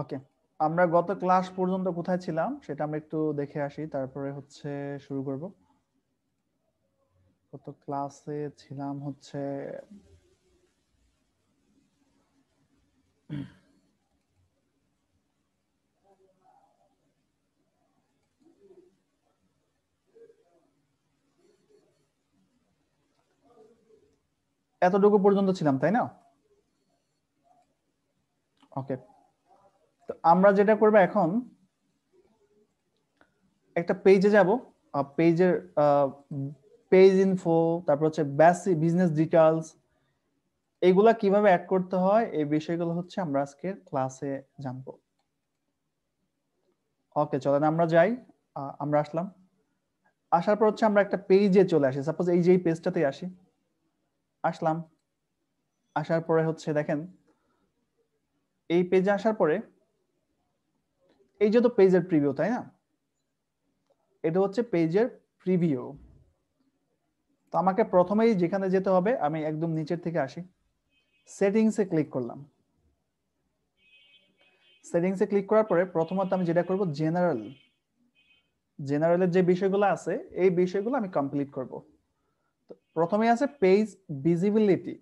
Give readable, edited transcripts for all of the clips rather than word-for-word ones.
ওকে, আমরা গত ক্লাস পর্যন্ত কোথায় ছিলাম সেটা আমরা একটু দেখে আসি, তারপরে হচ্ছে শুরু করব। গত ক্লাসে ছিলাম হচ্ছে এতটুকু পর্যন্ত ছিলাম, তাই না? ওকে, তো আমরা যেটা করব এখন, একটা পেজে যাব, পেজের পেজ ইনফো, তারপর হচ্ছে বেসিক বিজনেস ডিটেইলস, এগুলা কিভাবে অ্যাড করতে হয় এই বিষয়গুলো হচ্ছে আমরা আজকে ক্লাসে জানবো। ওকে, চলেন আমরা যাই। আমরা আসলাম, আসার পর হচ্ছে আমরা একটা পেজে চলে আসি। সাপোজ এই যে এই পেজটাতে আসি, আসলাম, আসার পরে হচ্ছে দেখেন এই পেজে আসার পরে এই যে তো পেজের প্রিভিউ, তাই না? এটা হচ্ছে পেজের প্রিভিউ। তো আমাকে প্রথমেই যেখানে যেতে হবে, আমি একদম নিচের থেকে আসি, সেটিংসে ক্লিক করলাম। সেটিংসে ক্লিক করার পরে প্রথমত আমি যেটা করব, জেনারেলের যে বিষয়গুলো আছে এই বিষয়গুলো আমি কমপ্লিট করব। তো প্রথমে আছে পেজ ভিজিবিলিটি।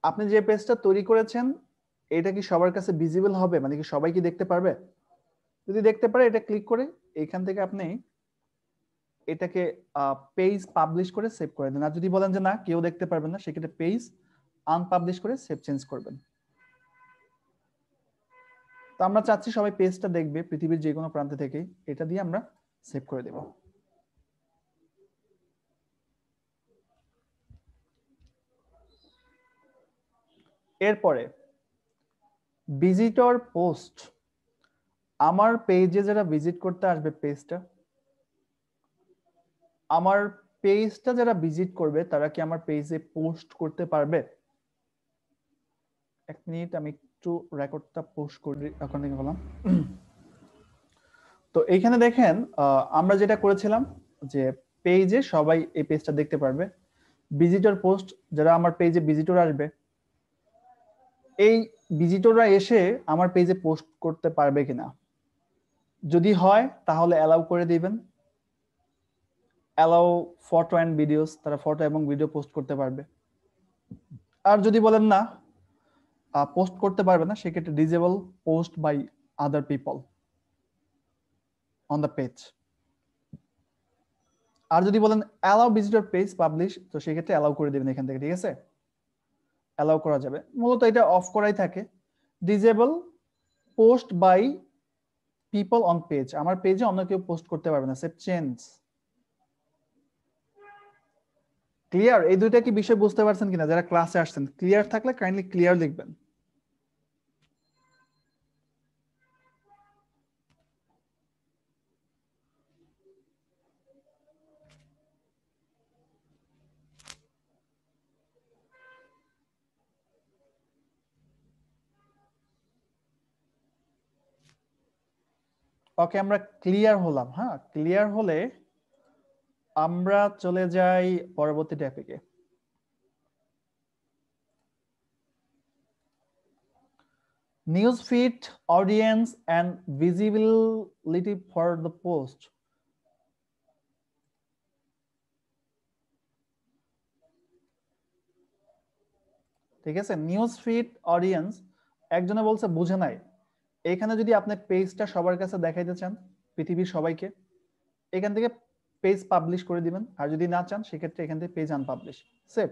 আপনি যে পেজটা তৈরি করেছেন এটা কি সবার কাছে ভিজিবল হবে, মানে কি সবাই কি দেখতে পারবে? যদি দেখতে পারে এটা ক্লিক করে এখান থেকে আপনি এটাকে পেজ পাবলিশ করে সেভ করে দেন। আর যদি বলেন যে না কেউ দেখতে পারবে না, সেক্ষেত্রে পেজ আনপাবলিশ করে সেভ চেঞ্জ করবেন। তো আমরা চাচ্ছি সবাই পেজটা দেখবে পৃথিবীর যে কোনো প্রান্ত থেকে, এটা দিয়ে আমরা সেভ করে দেব। এরপরে ভিজিটর পোস্ট, আমার পেজে যারা ভিজিট করতে আসবে পেজটা যারা ভিজিট করবে তারা কি আমার পেজে পোস্ট করতে পারবে? এক মিনিট, আমি একটু রেকর্ডটা পোস্ট করি এখন থেকে বললাম। তো এইখানে দেখেন আমরা যেটা করেছিলাম যে পেজে সবাই এই পেজটা দেখতে পারবে। ভিজিটর পোস্ট, যারা আমার পেজে ভিজিটর আসবে, এই ভিজিটররা এসে আমার পেজে পোস্ট করতে পারবে কিনা, যদি হয় তাহলে অ্যালাউ করে দিবেন। অ্যালাউ ফটো অ্যান্ড ভিডিওস, তারা ফটো এবং ভিডিও পোস্ট করতে পারবে। আর যদি বলেন না পোস্ট করতে পারবে না, সেক্ষেত্রে disable post by other people on the page. আর যদি বলেন অ্যালাউ ভিজিটর পেজ পাবলিশ, তো সেক্ষেত্রে অ্যালাউ করে দেবেন এখান থেকে, ঠিক আছে? অ্যালাউ করা যাবে, মূলত এটা অফ করাই থাকে। Disable post by people on page, আমার পেজে অন্য কেউ পোস্ট করতে পারবে না, সেভ চেঞ্জ। ক্লিয়ার? এই দুইটা কি বিষয় বুঝতে পারছেন কিনা? যারা ক্লাসে আসছেন ক্লিয়ার থাকলে কাইন্ডলি ক্লিয়ার লিখবেন। ওকে, আমরা ক্লিয়ার হলাম। হ্যাঁ, ক্লিয়ার হলে আমরা চলে যাই পরবর্তী টপিকে। News feed, audience and visibility for the post. ঠিক আছে, নিউজ ফিড, অডিয়েন্স, একজনে বলছে বুঝে নাই। এখানে যদি আপনি পেজটা সবার কাছে দেখাইতে চান, পৃথিবীর সবাইকে, এখান থেকে পেজ পাবলিশ করে দিবেন। আর যদি না চান সেক্ষেত্রে এখান থেকে page unpublish, save.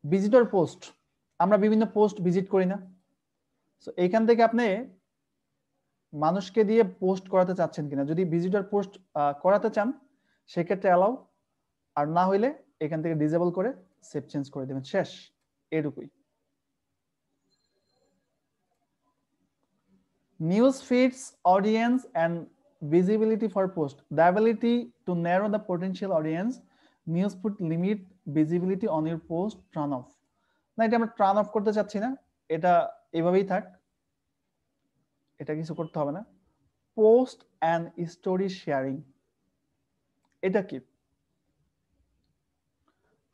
Visitor post, আমরা বিভিন্ন পোস্ট ভিজিট করি না, সো এখান থেকে আপনি মানুষকে দিয়ে পোস্ট করাতে চাচ্ছেন কিনা, যদি ভিজিটর পোস্ট করাতে চান সেক্ষেত্রে অ্যালাউ, আর না হইলে এখান থেকে ডিসেবল করে সেভ চেঞ্জ করে দেবেন, শেষ, এটুকুই। News feeds, audience and visibility for post, the ability to narrow the potential audience, news put limit visibility on your post, turn off। না, এটা আমরা টার্ন অফ করতে চাচ্ছি না, এটা এভাবেই থাক, এটা কিছু করতে হবে না। পোস্ট এন্ড স্টোরি শেয়ারিং, এটা কি?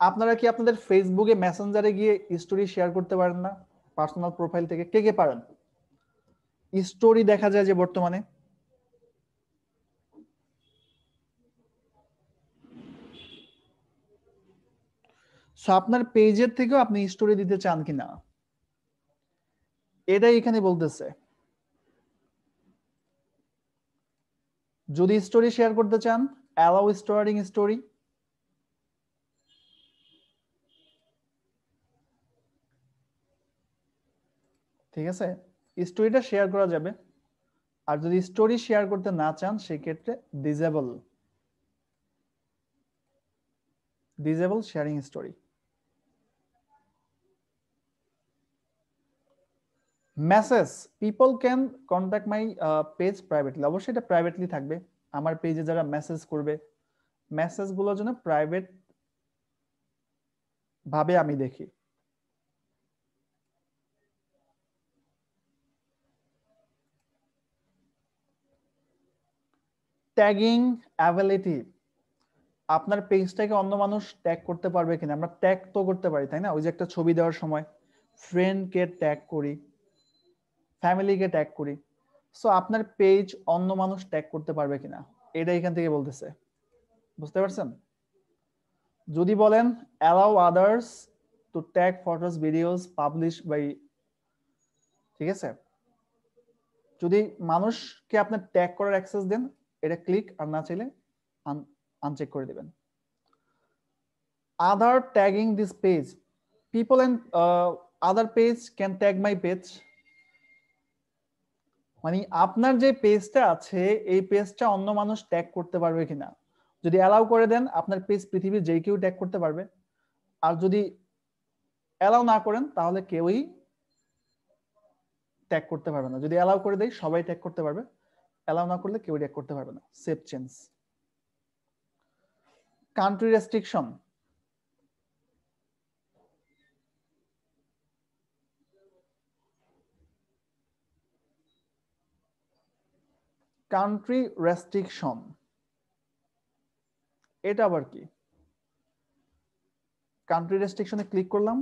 আপনারা কি আপনাদের ফেসবুকে মেসেঞ্জারে গিয়ে স্টোরি শেয়ার করতে পারেন না? পার্সোনাল প্রোফাইল থেকে কে কে পারেন? স্টোরি দেখা যায় যে বর্তমানে, সো আপনার পেজের থেকেও আপনি স্টোরি দিতে চান কিনা এটাই এখানে বলতেছে। যদি স্টোরি শেয়ার করতে চান, অ্যালাউ স্টোরিং স্টোরি, ঠিক আছে, স্টোরিটা শেয়ার করা যাবে। আর যদি স্টোরি শেয়ার করতে না চান সেক্ষেত্রে disable sharing story. Message, people can contact my page privately, অবশ্যই এটা প্রাইভেটলি থাকবে। আমার পেজে যারা মেসেজ করবে, মেসেজগুলোর জন্য প্রাইভেট ভাবে আমি দেখি। ট্যাগিং অ্যাবিলিটি, আপনার পেজটাকে অন্য মানুষ ট্যাগ করতে পারবে কিনা। আমরা ট্যাগ তো করতে পারি, তাই না? ওই যে একটা ছবি দেওয়ার সময় ফ্রেন্ডকে ট্যাগ করি, ফ্যামিলিকে ট্যাগ করি। সো আপনার পেজ অন্য মানুষ ট্যাগ করতে পারবে কিনা এটা এখান থেকে বলতেছে, বুঝতে পারছেন? যদি বলেন allow others to tag photos videos publish by, ঠিক আছে, যদি মানুষকে আপনি ট্যাগ করার অ্যাক্সেস দেন এটা ক্লিক, আর না চাইলে আনচেক করে দিবেন। Other tagging this page, people and other page can tag my page, মানে আপনার যে পেজটা আছে এই পেজটা অন্য মানুষ ট্যাগ করতে পারবে কিনা। যদি অ্যালাউ করে দেন আপনার পেজ পৃথিবীর যে কেউ ট্যাগ করতে পারবে, আর যদি অ্যালাউ না করেন তাহলে কেউই ট্যাগ করতে পারবে না। যদি অ্যালাউ করে দেই সবাই ট্যাগ করতে পারবে, অ্যালাউ না করলে কেউ ট্যাগ করতে পারবে না। Save change. Country restriction, country restriction এটা আবার কি? কান্ট্রি রেস্ট্রিকশনে ক্লিক করলাম,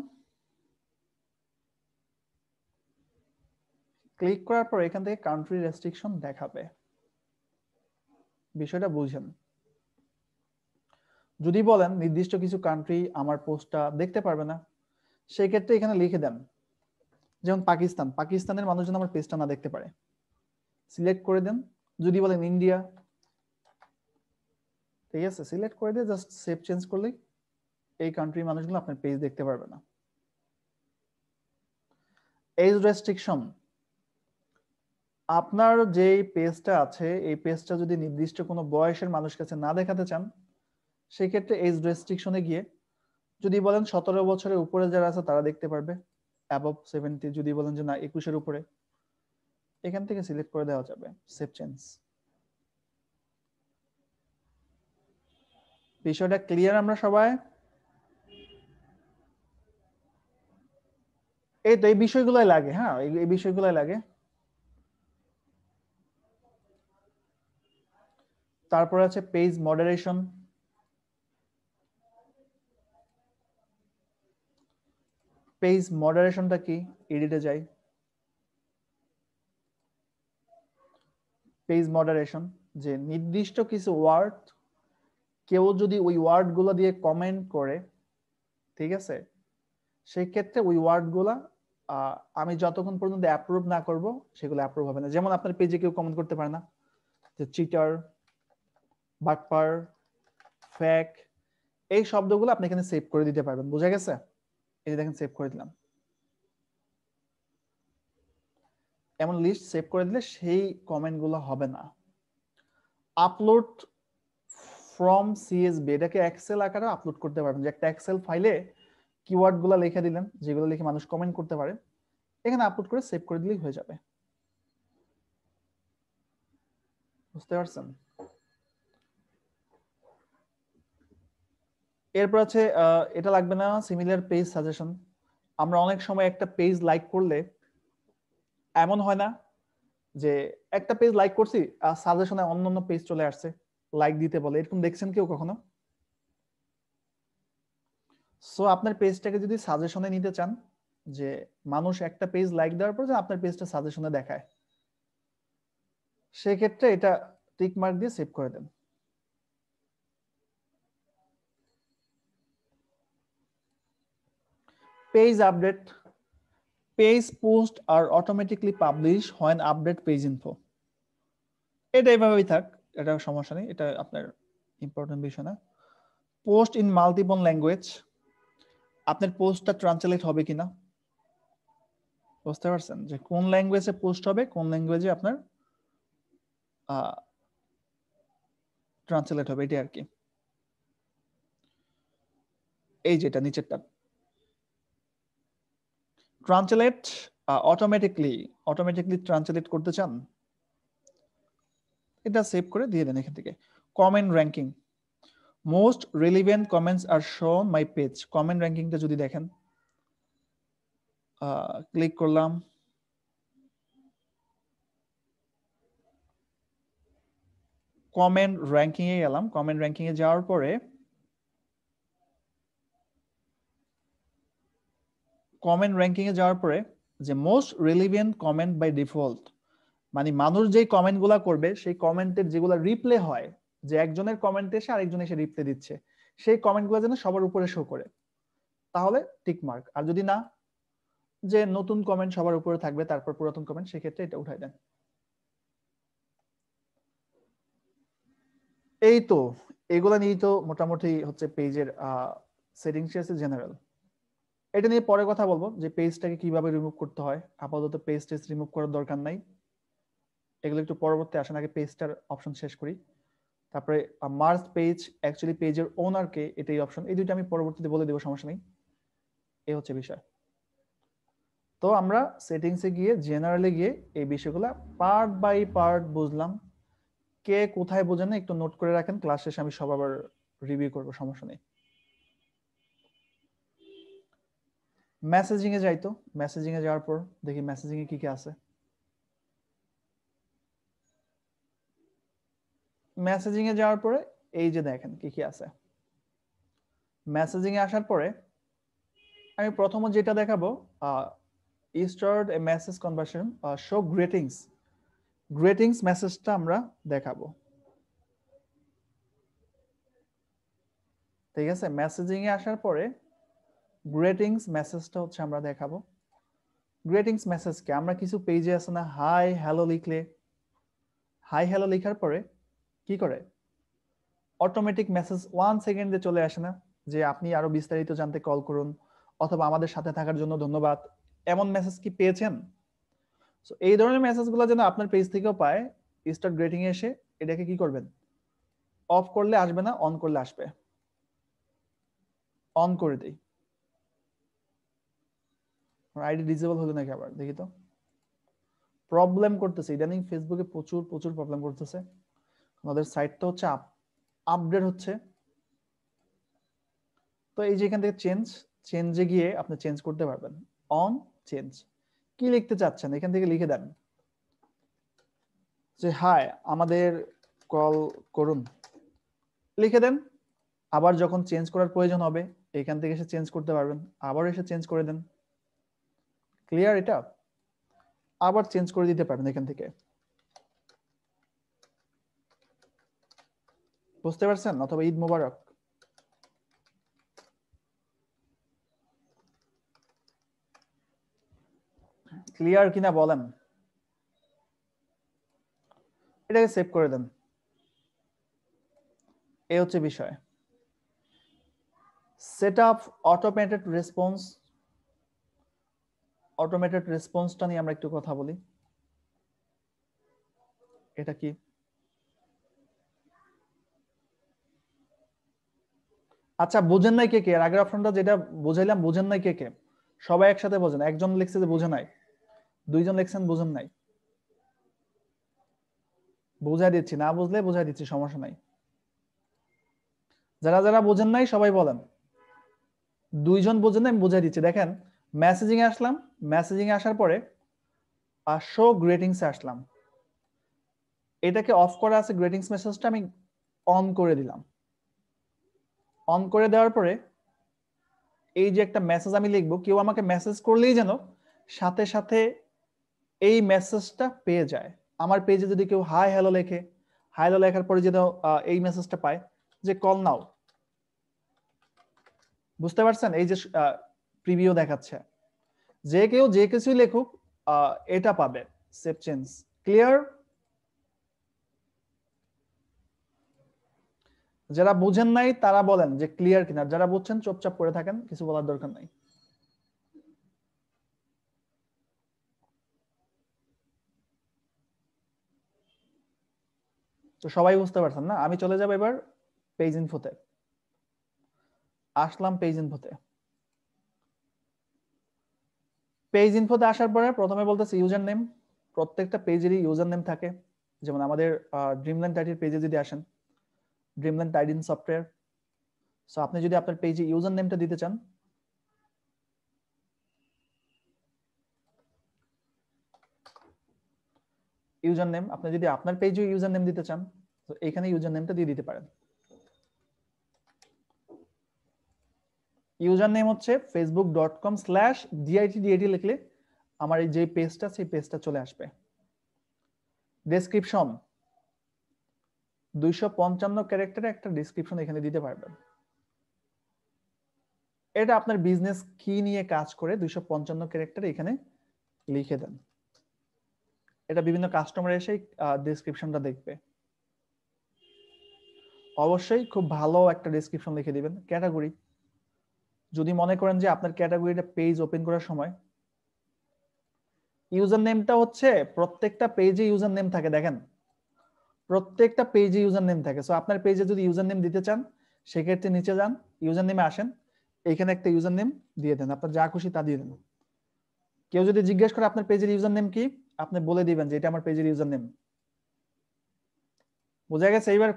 ক্লিক করার পর এখান থেকে কান্ট্রি রেস্ট্রিকশন দেখাবে। বিষয়টা বুঝেন। যদি বলেন নির্দিষ্ট কিছু কান্ট্রি আমার পোস্টটা দেখতে পারবে না, সেই ক্ষেত্রে এখানে লিখে দেন, যেমন পাকিস্তান, পাকিস্তানের মানুষজন আমার পেজটা না দেখতে পারে, সিলেক্ট করে দেন। যদি বলেন ইন্ডিয়া, ঠিক আছে, সিলেক্ট করে দিয়ে জাস্ট সেভ চেঞ্জ করলেই এই কান্ট্রির মানুষগুলো আপনার পেজ দেখতে পারবে না। এজ রেস্ট্রিকশন, আপনার যে পেজটা আছে এই পেজটা যদি নির্দিষ্ট কোনো বয়সের মানুষ কাছে না দেখাতে চান সেই ক্ষেত্রে এজ রেস্ট্রিকশনে গিয়ে যদি বলেন 17 বছরের উপরে যারা আছে তারা দেখতে পারবে, অ্যাবভ 70, যদি বলেন যে না 21-এর উপরে, এখান থেকে সিলেক্ট করে দেওয়া যাবে। Save change. বিষয়টা ক্লিয়ার আমরা সবাই? এই তো এই বিষয়গুলোই লাগে, হ্যাঁ এই বিষয়গুলোই লাগে। তারপর আছে পেজ মডারেশন। পেজ মডারেশনটা কি? এডিটে যাই, পেজ মডারেশন, যে নির্দিষ্ট কিছু ওয়ার্ড কেউ যদি ওই ওয়ার্ডগুলো দিয়ে কমেন্ট করে, ঠিক আছে, সেই ক্ষেত্রে ওই ওয়ার্ডগুলা আমি যতক্ষণ পর্যন্ত অ্যাপ্রুভ না করব সেগুলো অ্যাপ্রুভ হবে না। যেমন আপনার পেজে কেউ কমেন্ট করতে পারে না যে চিটার, বাটপার, ফেক, এই শব্দগুলো আপনি এখানে সেভ করে দিতে পারবেন। বুঝা গেছে? এই যে দেখেন সেভ করে দিলাম, এমন লিস্ট সেভ করে দিলে সেই কমেন্টগুলো হবে না। আপলোড ফ্রম সিএসভি, এটাকে এক্সেল আকারে আপলোড করতে পারবেন, যে একটা এক্সেল ফাইলে কিওয়ার্ডগুলো লিখে দিলেন যেগুলো লিখে মানুষ কমেন্ট করতে পারে, এখানে আপলোড করে সেভ করে দিলেই হয়ে যাবে। বুঝতে পারছেন? এরপর আছে এটা লাগবে না, সিমিলার পেজ সাজেশন। আমরা অনেক সময় একটা পেজ লাইক করলে এমন হয় না যে একটা পেজ লাইক করছি আর সাজেশনে অন্য পেজ চলে আসছে লাইক দিতে বলে, এরকম দেখছেন কেউ কখনো? সো আপনার পেজটাকে যদি সাজেশনে নিতে চান, যে মানুষ একটা পেজ লাইক দেওয়ার পর যে আপনার পেজটা সাজেশনে দেখায়, সেক্ষেত্রে এটা টিক মার্ক দিয়ে সেভ করে দেন। Page update, page post are automatically publish when update page info. এটা এইভাবেই থাক, এটা সমস্যা নেই, এটা আপনার ইম্পর্টেন্ট বিষয় না। পোস্ট ইন মাল্টিপল ল্যাঙ্গুয়েজ, আপনার পোস্টটা ট্রান্সলেট হবে কিনা, বুঝতে পারছেন যে কোন ল্যাঙ্গুয়েজে পোস্ট হবে, কোন ল্যাঙ্গুয়েজে আপনার ট্রান্সলেট হবে, এটাই আর কি। এই যেটা নিচেরটা ট্রান্সলেট অটোমেটিকলি ট্রান্সলেট করতে চান, এটা সেভ করে দিয়ে দেন এখান থেকে। Comment ranking, most relevant comments are shown my page. Comment র্যাঙ্কিংটা যদি দেখেন, ক্লিক করলাম, কমেন্ট র্যাঙ্কিং এ গেলাম। কমেন্ট র্যাঙ্কিং এ যাওয়ার পরে যে most relevant comment by default, মানে মানুষ যেই কমেন্টগুলো করবে সেই কমেন্টের যেগুলো রিপ্লে হয়, যে একজনের কমেন্ট এসে আরেকজন এসে রিপ্লে দিচ্ছে, সেই কমেন্টগুলো যেন সবার উপরে শো করে, তাহলে টিক মার্ক। আর যদি না, যে নতুন কমেন্ট সবার উপরে থাকবে তারপর পুরাতন কমেন্ট, সেক্ষেত্রে এটা উঠাই দেন। এই তো এগুলা নিয়েই তো মোটামুটি হচ্ছে পেজের সেটিংস আছে জেনারেল। এটা নিয়ে পরে কথা বলবো যে পেজটাকে কিভাবে রিমুভ করতে হয়। আপাতত পেজ টেস্ট রিমুভ করার দরকার নাই, এগুলো একটু পরবর্তী আসেন, আগে পেজটার অপশন শেষ করি। তারপরে মার্জ পেজ, অ্যাকচুয়ালি পেজের ওনারকে, এটাই অপশন। এই দুইটা আমি পরবর্তীতে বলে দেবো, সমস্যা নেই। এই হচ্ছে বিষয়। তো আমরা সেটিংসে গিয়ে জেনারেলে গিয়ে এই বিষয়গুলো পার্ট বাই পার্ট বুঝলাম। কে কোথায় বোঝেন না একটু নোট করে রাখেন, ক্লাস শেষে আমি সব আবার রিভিউ করবো, সমস্যা নেই। মেসেজিং এ যাই, তো মেসেজিং এ যাওয়ার পর দেখি মেসেজিং এ কি কি আছে। মেসেজিং এ যাওয়ার পরে এই যে দেখেন কি কি আছে। মেসেজিং এ আসার পরে আমি প্রথমত যেটা দেখাবো, স্টার্ট এ message conversation, show greetings. Greetings মেসেজটা আমরা দেখাবো, ঠিক আছে। মেসেজিং এ আসার পরে গ্রিটিংস মেসেজটা হচ্ছে আমরা দেখাবো। গ্রিটিংস মেসেজকে আমরা কিছু পেজে আছে না হাই হ্যালো লিখলে, হাই হ্যালো লেখার পরে কি করে অটোমেটিক মেসেজ 1 সেকেন্ডে চলে আসে না, যে আপনি আরো বিস্তারিত জানতে কল করুন, অথবা আমাদের সাথে থাকার জন্য ধন্যবাদ, এমন মেসেজ কি পেয়েছেন? সো এই ধরনের মেসেজগুলো যেন আপনার পেজ থেকেও পায়, স্টার্ট গ্রেটিং এ এসে এটাকে কি করবেন, অফ করলে আসবে না, অন করলে আসবে। অন করে দেই। আইডি ডিসেবল হলো নাকি আবার দেখি তো। প্রবলেম করতেছে ইদানিং, ফেসবুকে প্রচুর প্রচুর প্রবলেম করতেছে। আমাদের সাইটটা হচ্ছে আপডেট হচ্ছে। তো এই যে এখান থেকে চেঞ্জে গিয়ে আপনি চেঞ্জ করতে পারবেন। অন চেঞ্জ, কি লিখতে চাচ্ছেন এখান থেকে লিখে দেন, যে হাই আমাদের কল করুন, লিখে দেন। আবার যখন চেঞ্জ করার প্রয়োজন হবে এখান থেকে এসে চেঞ্জ করতে পারবেন, আবার এসে চেঞ্জ করে দেন। ক্লিয়ার? এটা আবার চেঞ্জ করে দিতে পারবেন এখান থেকে, বুঝতে পারছেন? অথবা ঈদ মোবারক। ক্লিয়ার কিনা বলেন। এটাকে সেভ করে দেন। এই হচ্ছে বিষয়। Set up automated response. Automated রেসপন্সটা নিয়ে আমরা একটু কথা বলি। এটা কি? আচ্ছা বুঝেন নাই কে কে? আগের অপশনটা যেটা বুঝাইলাম বুঝেন নাই কে কে? সবাই একসাথে বোঝেন। একজন লিখছে যে বুঝে নাই, দুইজন লিখছেন বুঝেন নাই। বুঝাই দিচ্ছি, না বুঝলে বুঝাই দিচ্ছি, সমস্যা নাই। যারা যারা বুঝেন নাই সবাই বলেন। দুইজন বুঝেন নাই, আমি বুঝাই দিচ্ছি। দেখেন মেসেজিং এ আসলাম, মেসেজিং এ আসার পরে শো গ্রিটিংস এ আসলাম। এটাকে অফ করা আছে, গ্রিটিংস মেসেজটা আমি অন করে দিলাম। অন করে দেওয়ার পরে এই যে একটা মেসেজ আমি লিখবো, কেউ আমাকে মেসেজ করলেই যেন সাথে সাথে এই মেসেজটা পেয়ে যায়। আমার পেজে যদি কেউ হাই হ্যালো লেখে, হাই হ্যালো লেখার পরে যদি এই মেসেজটা পায় যে কল নাও, বুঝতে পারছেন? এই যে প্রিভিউ দেখাচ্ছে, যে কেউ যে কিছুই লেখুক এটা পাবে সেভ চেঞ্জ। ক্লিয়ার? যারা বুঝেন নাই তারা বলেন যে ক্লিয়ার কিনা, যারা বুঝছেন চুপচাপ করে থাকেন, কিছু বলার দরকার নাই। তো সবাই বুঝতে পারছেন না? আমি চলে যাব এবার পেজ ইনফোতে। আসলাম পেজ ইনফোতে। পেজ ইনফোতে আসার পরে প্রথমে বলতেছে ইউজার নেম। প্রত্যেকটা পেজেরই ইউজার নেম থাকে। যেমন আমাদের ড্রিমল্যান্ড টাইটির পেজে যদি আসেন, ড্রিমল্যান্ড টাইডিন সফটওয়্যার, সো আপনি যদি আপনার পেজে ইউজার নেমটা দিতে চান, ইউজার নেম আপনি যদি আপনার পেজে ইউজার নেম দিতে চান, তো এখানে ইউজার নেমটা দিয়ে দিতে পারেন। ইউজার নেম হচ্ছে facebook.com/ditdt লিখলে আমার এই যে পেজটা, সেই পেজটা চলে আসবে। ডেসক্রিপশন 255 ক্যারেক্টারে একটা ডেসক্রিপশন এখানে দিতে পারবেন। এটা আপনার বিজনেস কি নিয়ে কাজ করে 255 ক্যারেক্টারে এখানে লিখে দেন। এটা বিভিন্ন কাস্টমার এসে ডেসক্রিপশনটা দেখবে। অবশ্যই খুব ভালো একটা ডেসক্রিপশন লিখে দিবেন। ক্যাটাগরি, যদি মনে করেন যে আপনার ক্যাটাগরিটা পেজ ওপেন করার সময়, ইউজার নেমটা হচ্ছে প্রত্যেকটা পেজে ইউজার নেম থাকে, দেখেন প্রত্যেকটা পেজে ইউজার নেম থাকে। সো আপনার পেজে যদি ইউজার নেম দিতে চান, সেক্ষেত্রে নিচে যান, ইউজার নেমে আসেন, এখানে একটা ইউজার নেম দিয়ে দেন, আপনার যা খুশি তা দিয়ে দেন। কেউ যদি জিজ্ঞেস করে আপনার পেজের ইউজার নেম কি, আপনি বলে দিবেন যে এটা আমার পেজের ইউজার নেম। বোঝা গেছে? এইবার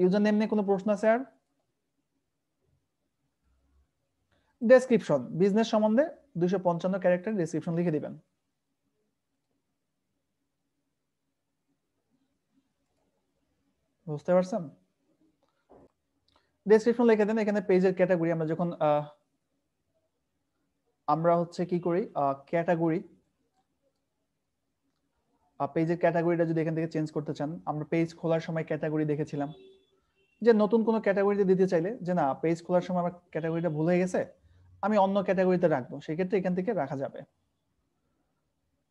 ইউজার নেম নিয়ে কোনো প্রশ্ন আছে আর? ডেসক্রিপশন, বিজনেস সম্বন্ধে 255 ক্যারেক্টার ডেসক্রিপশন লিখে দিবেন। বুঝতে পারছেন? ডেসক্রিপশন লিখে দেন। এখানে পেজের ক্যাটাগরি, আমরা যখন আমরা হচ্ছে কি করি, ক্যাটাগরি, পেজের ক্যাটাগরিটা যদি এখান থেকে চেঞ্জ করতে চান, আমরা পেজ খোলার সময় ক্যাটাগরি দেখেছিলাম যে নতুন কোনো ক্যাটাগরিতে দিতে চাইলে যে না পেজ খোলার সময় আমার ক্যাটাগরিটা ভুল হয়ে গেছে, আমি অন্য ক্যাটাগরিতে রাখবো, সেক্ষেত্রে এখান থেকে রাখা যাবে।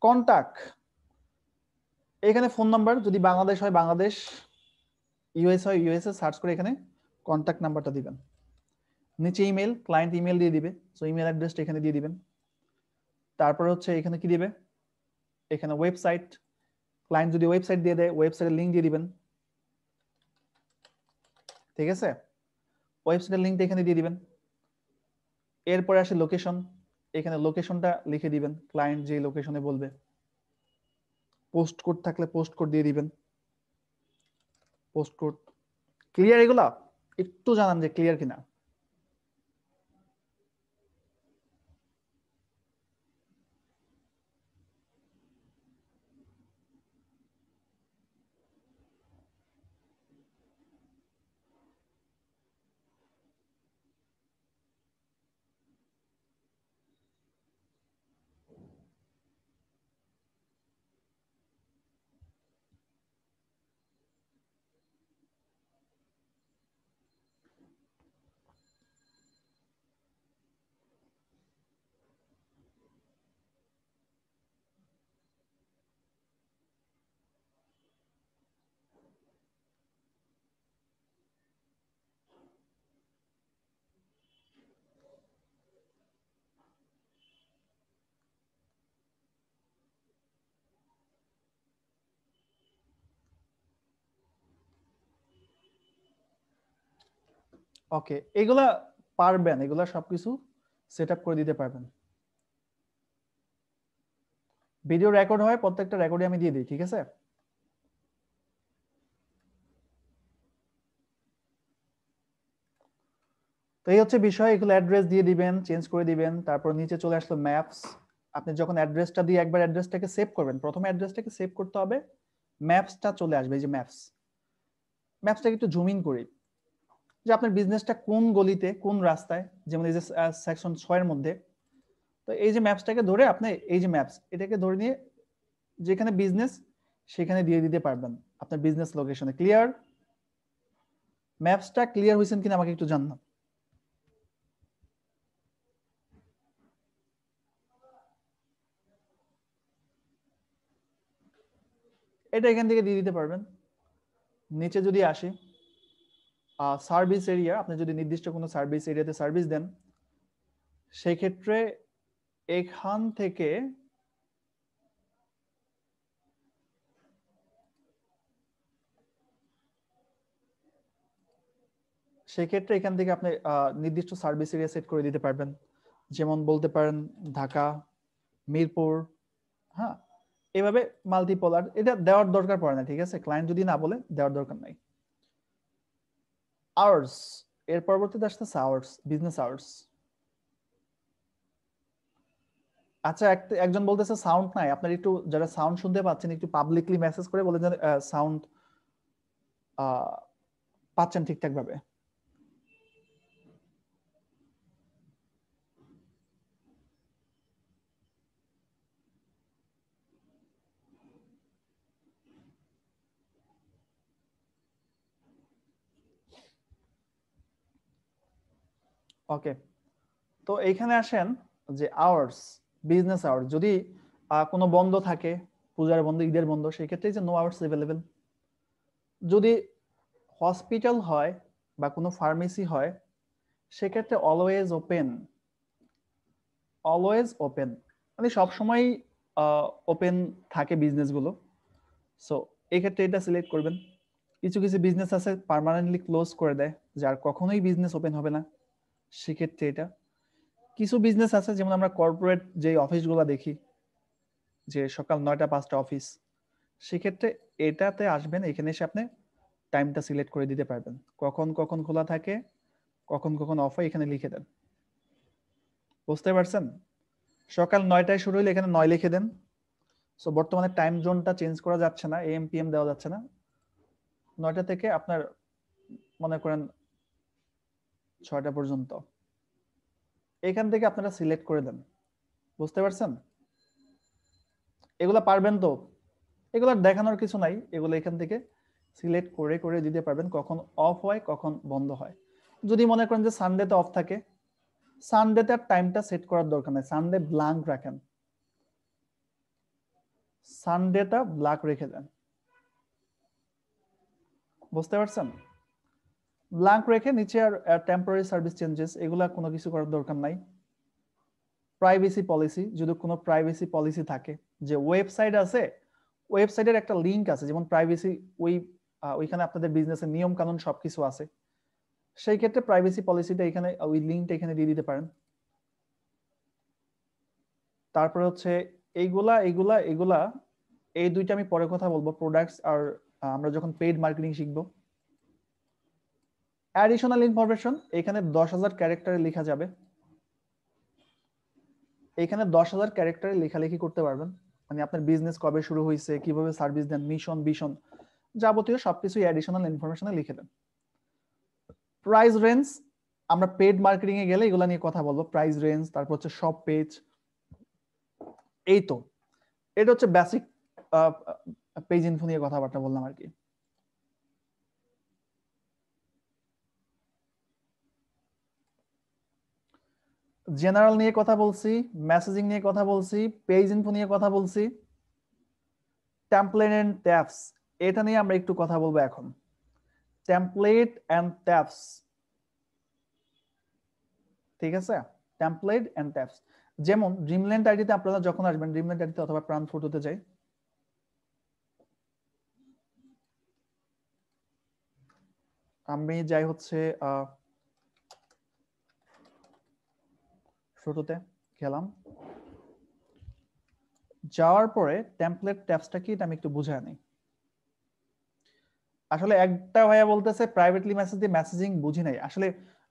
কন্টাক্ট, এখানে ফোন নাম্বার, যদি বাংলাদেশ হয় বাংলাদেশ, ইউএস হয় ইউএসএ, সার্চ করে এখানে কন্টাক্ট নাম্বারটা দিবেন। নিচে ইমেল, ক্লায়েন্ট ইমেল দিয়ে দিবে, সো ইমেল অ্যাড্রেসটা এখানে দিয়ে দিবেন। তারপর হচ্ছে এখানে কি দিবে, এখানে ওয়েবসাইট, ক্লায়েন্ট যদি ওয়েবসাইট দিয়ে দেয়, ওয়েবসাইটের লিংক দিয়ে দিবেন। ঠিক আছে? ওয়েবসাইটের লিংকটা এখানে দিয়ে দিবেন। এরপরে আসে লোকেশন, এখানে লোকেশনটা লিখে দিবেন, ক্লায়েন্ট যে লোকেশনে বলবে। পোস্ট কোড থাকলে পোস্ট কোড দিয়ে দিবেন, পোস্ট কোড। ক্লিয়ার? এগুলা একটু জানান যে ক্লিয়ার কিনা। ওকে, এগুলা পারবেন, এগুলা সবকিছু সেট আপ করে দিতে পারবেন। ভিডিও রেকর্ড হয়, প্রত্যেকটা রেকর্ডে আমি দিয়ে দিই। ঠিক আছে? তো এই হচ্ছে বিষয়। এগুলো অ্যাড্রেস দিয়ে দিবেন, চেঞ্জ করে দিবেন। তারপর নিচে চলে আসলো ম্যাপস। আপনি যখন অ্যাড্রেসটা দিয়ে একবার অ্যাড্রেসটাকে সেভ করবেন, প্রথমে অ্যাড্রেসটাকে সেভ করতে হবে, ম্যাপসটা চলে আসবে। এই যে ম্যাপস, ম্যাপসটাকে একটু জুম ইন করি, যে আপনার বিজনেসটা কোন গলিতে, কোন রাস্তায়, যেমন এই যে সেকশন 6 এর মধ্যে। তো এই যে ম্যাপসটাকে ধরে আপনি, এই যে ম্যাপস, এটাকে ধরে নিয়ে যেখানে বিজনেস, সেখানে দিয়ে দিতে পারবেন আপনার বিজনেস লোকেশনে। ক্লিয়ার? ম্যাপসটা ক্লিয়ার হয়েছেন কিনা আমাকে একটু জানান। এটা এখান থেকে দিয়ে দিতে পারবেন। নিচে যদি আসি, সার্ভিস এরিয়া, আপনি যদি নির্দিষ্ট কোনো সার্ভিস এরিয়াতে সার্ভিস দেন, সেই ক্ষেত্রে এখান থেকে সেক্ষেত্রে এখান থেকে আপনি নির্দিষ্ট সার্ভিস এরিয়া সেট করে দিতে পারবেন। যেমন বলতে পারেন ঢাকা, মিরপুর, হ্যাঁ, এভাবে মাল্টিপোলার। এটা দেওয়ার দরকার পড়ে না, ঠিক আছে? ক্লায়েন্ট যদি না বলে দেওয়ার দরকার নাই। আওয়ার্স, এর পরবর্তীতে আসতেছে আওয়ার্স, বিজনেস আওয়ার্স। আচ্ছা, একজন বলতেছে সাউন্ড নাই। আপনার একটু, যারা সাউন্ড শুনতে পাচ্ছেন, একটু পাবলিকলি মেসেজ করে বলে যে সাউন্ড পাচ্ছেন ঠিকঠাক ভাবে। ওকে, তো এইখানে আসেন যে আওয়ার্স, বিজনেস আওয়ার্স। যদি কোনো বন্ধ থাকে, পূজার বন্ধ, ঈদের বন্ধ, সেই ক্ষেত্রে যে নো আওয়ার্স অ্যাভেলেবেল। যদি হসপিটাল হয় বা কোনো ফার্মেসি হয়, সেক্ষেত্রে অলওয়েজ ওপেন। অলওয়েজ ওপেন মানে সবসময় ওপেন থাকে বিজনেসগুলো। সো এই ক্ষেত্রে এটা সিলেক্ট করবেন। কিছু কিছু বিজনেস আছে পার্মানেন্টলি ক্লোজ করে দেয়, যার কখনোই বিজনেস ওপেন হবে না, সেক্ষেত্রে এটা। কিছু বিজনেস আছে, যেমন আমরা কর্পোরেট যে অফিসগুলো দেখি, যে সকাল 9টা 5টা অফিস, সেক্ষেত্রে এটাতে আসবেন। এখানে এসে আপনি টাইমটা সিলেক্ট করে দিতে পারবেন, কখন কখন খোলা থাকে, কখন কখন অফ হয়, এখানে লিখে দেন। বুঝতে পারছেন? সকাল 9টায় শুরু হলে এখানে 9 লিখে দেন। সো বর্তমানে টাইম জোনটা চেঞ্জ করা যাচ্ছে না, এএম পিএম দেওয়া যাচ্ছে না। 9টা থেকে আপনার মনে করেন 6টা পর্যন্ত, এখান থেকে আপনারা সিলেক্ট করে দেন। বুঝতে পারছেন? এগুলা পারবেন তো? এগুলো দেখানোর কিছু নাই, এগুলো এখান থেকে সিলেক্ট করে করে দিতে পারবেন, কখন অফ হয় কখন বন্ধ হয়। যদি মনে করেন যে সানডেতে অফ থাকে, সানডেতে আর টাইমটা সেট করার দরকার নেই, সানডে ব্ল্যাঙ্ক রাখেন, সানডেটা ব্ল্যাঙ্ক রেখে দেন। বুঝতে পারছেন? ব্ল্যাঙ্ক রেখে নিচে আর টেম্পোরারি সার্ভিস চেঞ্জেস, এগুলা কোনো কিছু করার দরকার নাই। প্রাইভেসি পলিসি, যদি কোনো প্রাইভেসি পলিসি থাকে, যে ওয়েবসাইট আছে, ওয়েবসাইটের একটা লিংক আছে, যেমন প্রাইভেসি, ওইখানে আপনাদের বিজনেসের নিয়ম কানুন সবকিছু আছে, সেই ক্ষেত্রে প্রাইভেসি পলিসিটা এখানে, ওই লিংকটা এখানে দিয়ে দিতে পারেন। তারপরে হচ্ছে এইগুলা এইগুলা এগুলা, এই দুইটা আমি পরে কথা বলবো, প্রোডাক্টস আর আমরা যখন পেইড মার্কেটিং শিখবো। অ্যাডিশনাল ইনফরমেশন এখানে 10,000 ক্যারেক্টারে লেখা যাবে। এখানে 10,000 ক্যারেক্টারে লেখালেখি করতে পারবেন, মানে আপনার বিজনেস কবে শুরু হয়েছে, কিভাবে সার্ভিস দেন, মিশন ভিশন, যাবতীয় সবকিছু অ্যাডিশনাল ইনফরমেশনে লিখে দেন। প্রাইস রেঞ্জ, আমরা পেড মার্কেটিং এ গেলে এগুলা নিয়ে কথা বলবো, প্রাইস রেঞ্জ, তারপর হচ্ছে সব পেজ। এই তো, এটা হচ্ছে বেসিক পেজ ইনফো নিয়ে কথাবার্তা বললাম আর কি। জেনারেল নিয়ে কথা বলছি, মেসেজিং নিয়ে কথা বলছি, পেজ ইনফো নিয়ে কথা বলছি, টেমপ্লেট এন্ড ট্যাবস, এটা নিয়ে আমরা একটু কথা বলবো এখন। টেমপ্লেট এন্ড ট্যাবস, ঠিক আছে? টেমপ্লেট এন্ড ট্যাবস, যেমন ড্রিমল্যান্ড আইডিতে আপনারা যখন আসবেন, ড্রিমল্যান্ড আইডিতে অথবা প্রাণ ফটোতে যাই, আমি যাই হচ্ছে ফটোতে গেলাম, যাওয়ার পরে টেমপ্লেট ট্যাবসটা কি এটা আমি একটু বুঝাই নিই। আসলে একটা ভাইয়া বলতেছে প্রাইভেটলি মেসেজ দিয়ে মেসেজিং বুঝি নাই। আসলে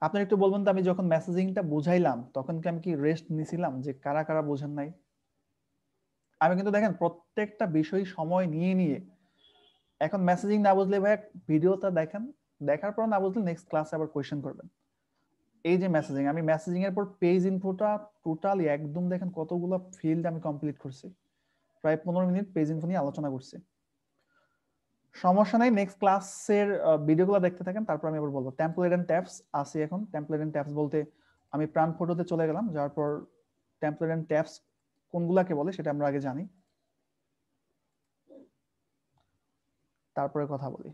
আপনি একটু বলবেন তো, আমি যখন মেসেজিংটা বুঝাইলাম তখন কি আমি কি রেস্ট নিছিলাম, যে কারা কারা বোঝেন নাই? আমি কিন্তু দেখেন প্রত্যেকটা বিষয় সময় নিয়ে নিয়ে, এখন মেসেজিং না বুঝলে ভাইয়া ভিডিওটা দেখেন, দেখার পর না বুঝলে নেক্সট ক্লাসে আবার কোয়েশ্চেন করবেন। এই যে মেসেজিং, আমি মেসেজিং এর পর পেজ ইনফোটা টোটালি একদম দেখেন কতগুলো ফিল্ড আমি কমপ্লিট করছি, প্রায় 15 মিনিট পেজ ইনফো নিয়ে আলোচনা করছি। সমস্যা নাই, নেক্সট ক্লাসের ভিডিওগুলো দেখতে থাকেন, তারপর আমি আবার বলবো। টেমপ্লেট এন্ড ট্যাবস আছে এখন। টেমপ্লেট এন্ড ট্যাবস বলতে আমি প্রাণ ফটোতে চলে গেলাম, যাওয়ার পর টেমপ্লেট এন্ড ট্যাবস কোনগুলাকে বলে সেটা আমরা আগে জানি, তারপরে কথা বলি।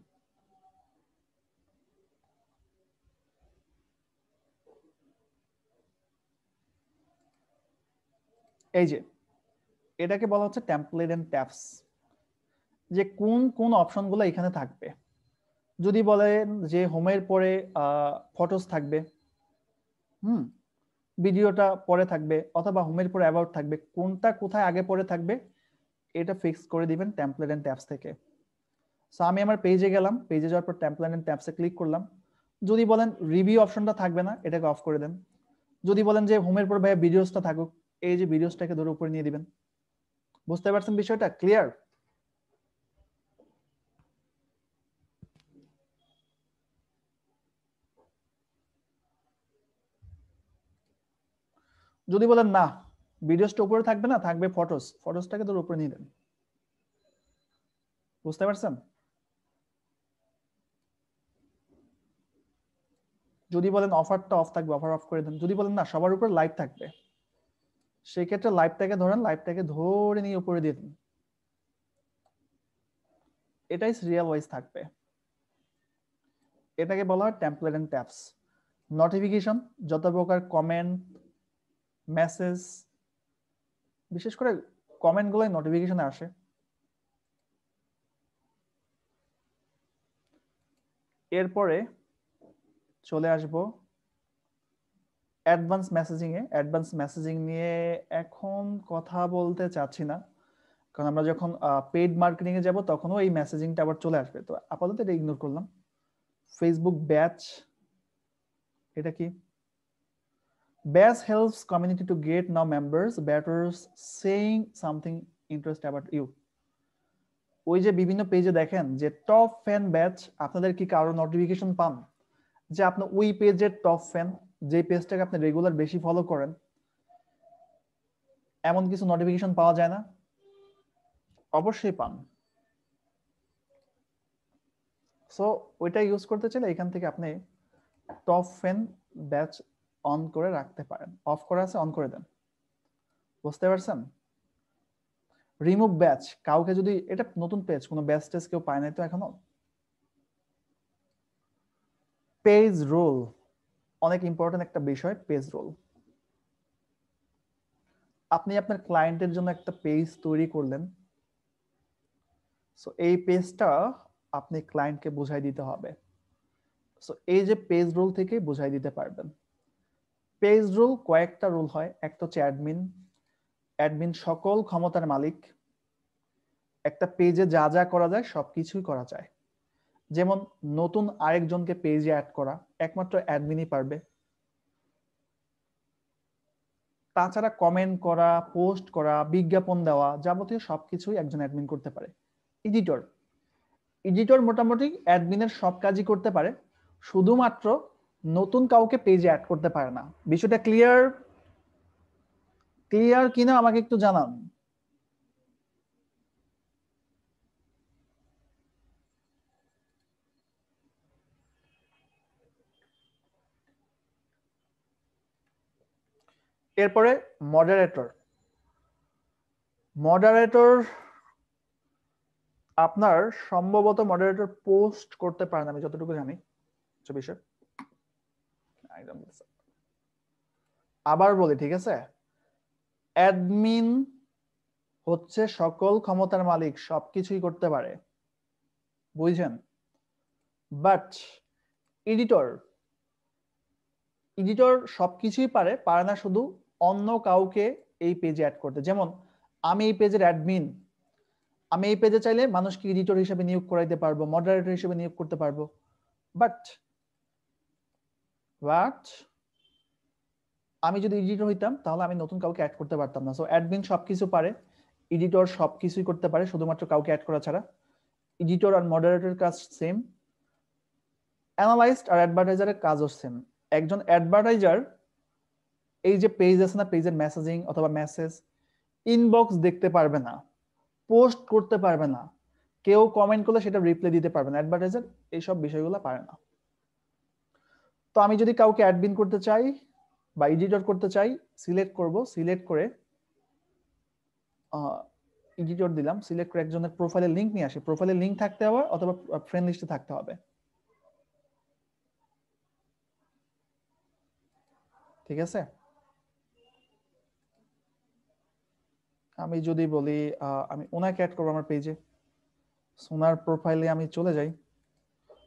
এই যে এটাকে বলা হচ্ছে টেমপ্লেট এন্ড ট্যাবস, যে কোন কোন অপশনগুলো এখানে থাকবে। যদি বলেন যে হোমের পরে ফটোস থাকবে, ভিডিওটা পরে থাকবে, অথবা হোমের পরে অ্যাবাউট থাকবে, কোনটা কোথায় আগে পরে থাকবে এটা ফিক্স করে দিবেন টেমপ্লেট এন্ড ট্যাবস থেকে। সো আমি আমার পেজে গেলাম, পেজে যাওয়ার পর টেমপ্লেট এন্ড ট্যাবসে ক্লিক করলাম। যদি বলেন রিভিউ অপশনটা থাকবে না, এটাকে অফ করে দেন। যদি বলেন যে হোমের পর ভাইয়া ভিডিওসটা থাকুক, এই যে ভিডিওসটাকে ধরে উপরে নিয়ে দিবেন। বুঝতে পারছেন বিষয়টা ক্লিয়ার? যদি বলেন না ভিডিওসটা উপরে থাকবে না, থাকবে ফটোস, ফটোসটাকে ধরে উপরে নিয়ে দেন। বুঝতে পারছেন? যদি বলেন অফারটা অফ থাকবে, অফার অফ করে দেন। যদি বলেন না সবার উপর লাইভ থাকবে, সেই ক্ষেত্রে লাইভটাকে ধরেন, লাইভটাকে ধরে নিয়ে উপরে দিয়ে দিন। এটাই সিরিয়াল ওয়াইজ থাকবে। এটাকে বলা হয় টেমপ্লেট এন্ড ট্যাবস। নোটিফিকেশন, যত প্রকার কমেন্ট, মেসেজ, বিশেষ করে কমেন্ট গুলোই নোটিফিকেশনে আসে। এরপরে চলে আসব অ্যাডভান্স মেসেজিং এ। অ্যাডভান্স মেসেজিং নিয়ে এখন কথা বলতে চাচ্ছি না, কারণ আমরা যখন পেইড মার্কেটিং এ যাব তখনও এই মেসেজিংটা আবার চলে আসবে, তো আপাতত এটা ইগনোর করলাম। ফেসবুক ব্যাচ, এটা কি? Badge helps community to get now members better saying something interest about you. ওই যে বিভিন্ন পেজে দেখেন যে টপ ফ্যান ব্যাচ, আপনাদের কি কারো নোটিফিকেশন পান যে আপনি ওই পেজের টপ ফ্যান, যে পেজটাকে আপনি রেগুলার বেশি ফলো করেন, এমন কিছু নোটিফিকেশন পাওয়া যায় না? অবশ্যই পান। সো ওইটা ইউজ করতে চাইলে এখান থেকে আপনি টপ ফ্যান ব্যাচ অন করে রাখতে পারেন। অফ করা আছে, অন করে দেন। বুঝতে পারছেন? রিমুভ ব্যাচ, কাউকে যদি, এটা নতুন পেজ, কোনো ব্যাচ টেজ কেউ পায় নাই তো এখনো। পেজ রোল, অনেক ইম্পর্টেন্ট একটা বিষয় পেজ রোল। আপনি আপনার ক্লায়েন্টের জন্য একটা পেজ তৈরি করলেন, সো এই পেজটা আপনি ক্লায়েন্টকে বুঝাই দিতে হবে। সো এই যে পেজ রোল থেকে বুঝাই দিতে পারবেন। পেজ রোল কয়েকটা রোল হয়, একটা হচ্ছে অ্যাডমিন। অ্যাডমিন সকল ক্ষমতার মালিক, একটা পেজে যা যা করা যায় সবকিছুই করা যায়। যেমন নতুন আরেকজনকে পেজে অ্যাড করা একমাত্র অ্যাডমিনই পারবে। তাছাড়া কমেন্ট করা, পোস্ট করা, বিজ্ঞাপন দেওয়া, যাবতীয় সবকিছুই একজন অ্যাডমিন করতে পারে। এডিটর, এডিটর মোটামুটি অ্যাডমিনের সব কাজই করতে পারে, শুধুমাত্র নতুন কাউকে পেজে অ্যাড করতে পারে না। বিষয়টা ক্লিয়ার? ক্লিয়ার কিনা আমাকে একটু জানান। এরপরে মডারেটর। মডারেটর আপনার সম্ভবত মডারেটর পোস্ট করতে পারেন, আমি যতটুকু জানি বিষয়। আবার বলি, ঠিক আছে? অ্যাডমিন হচ্ছে সকল ক্ষমতার মালিক, সবকিছুই করতে পারে, বুঝছেন? বাট এডিটর, এডিটর সবকিছুই পারে, পারে না শুধু অন্য কাউকে এই পেজে অ্যাড করতে। যেমন আমি এই পেজের অ্যাডমিন, আমি এই পেজে চাইলে মানুষকে এডিটর হিসেবে নিয়োগ করাইতে পারবো, মডারেটর হিসেবে নিয়োগ করতে পারবো। বাট বাট আমি যদি এডিটর হইতাম তাহলে আমি নতুন কাউকে অ্যাড করতে পারতাম না। সো অ্যাডমিন সবকিছু পারে, এডিটর সবকিছুই করতে পারে শুধুমাত্র কাউকে অ্যাড করা ছাড়া। এডিটর আর মডারেটরের কাজ সেম, অ্যানালাইস্ট আর অ্যাডভার্টাইজারের কাজও সেম। একজন অ্যাডভার্টাইজার এই যে পেজ আছে না, পেজের মেসেজিং অথবা মেসেজ, ইনবক্স দেখতে পারবে না, পোস্ট করতে পারবে না, কেউ কমেন্ট করলে সেটা রিপ্লাই দিতে পারবে না, অ্যাডভার্টাইজার এইসব বিষয়গুলো পারে না। তো আমি যদি কাউকে অ্যাডমিন করতে চাই বা এডিটর করতে চাই, সিলেক্ট করব, সিলেক্ট করে এডিটর দিলাম, সিলেক্ট করে একজনের প্রোফাইলের লিংক নিয়ে আসি। প্রোফাইলের লিংক থাকতে হবে অথবা ফ্রেন্ড লিস্টে থাকতে হবে, ঠিক আছে। আমি যদি বলি আমি ওনাকে অ্যাড করবো আমার পেজে, ওনার প্রোফাইলে আমি চলে যাই,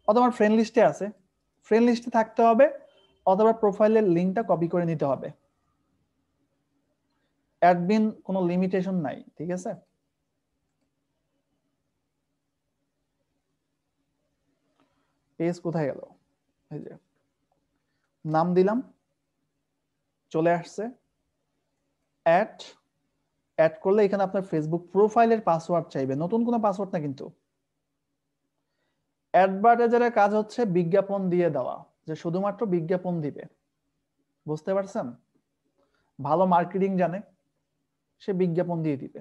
অথবা আমার ফ্রেন্ড লিস্টে আছে, ফ্রেন্ড লিস্টে থাকতে হবে অথবা প্রোফাইলের লিংকটা কপি করে নিতে হবে। অ্যাডমিন কোনো লিমিটেশন নাই, ঠিক আছে। পেজ কোথায় গেল, এই যে নাম দিলাম, চলে আসছে অ্যাড। অ্যাড করলে এখানে আপনার ফেসবুক প্রোফাইলের পাসওয়ার্ড চাইবে, নতুন কোনো পাসওয়ার্ড না কিন্তু। অ্যাডভার্টাইজারের কাজ হচ্ছে বিজ্ঞাপন দিয়ে দেওয়া, যে শুধুমাত্র বিজ্ঞাপন দিবে, বুঝতে পারছেন। ভালো মার্কেটিং জানে, সে বিজ্ঞাপন দিয়ে দিবে।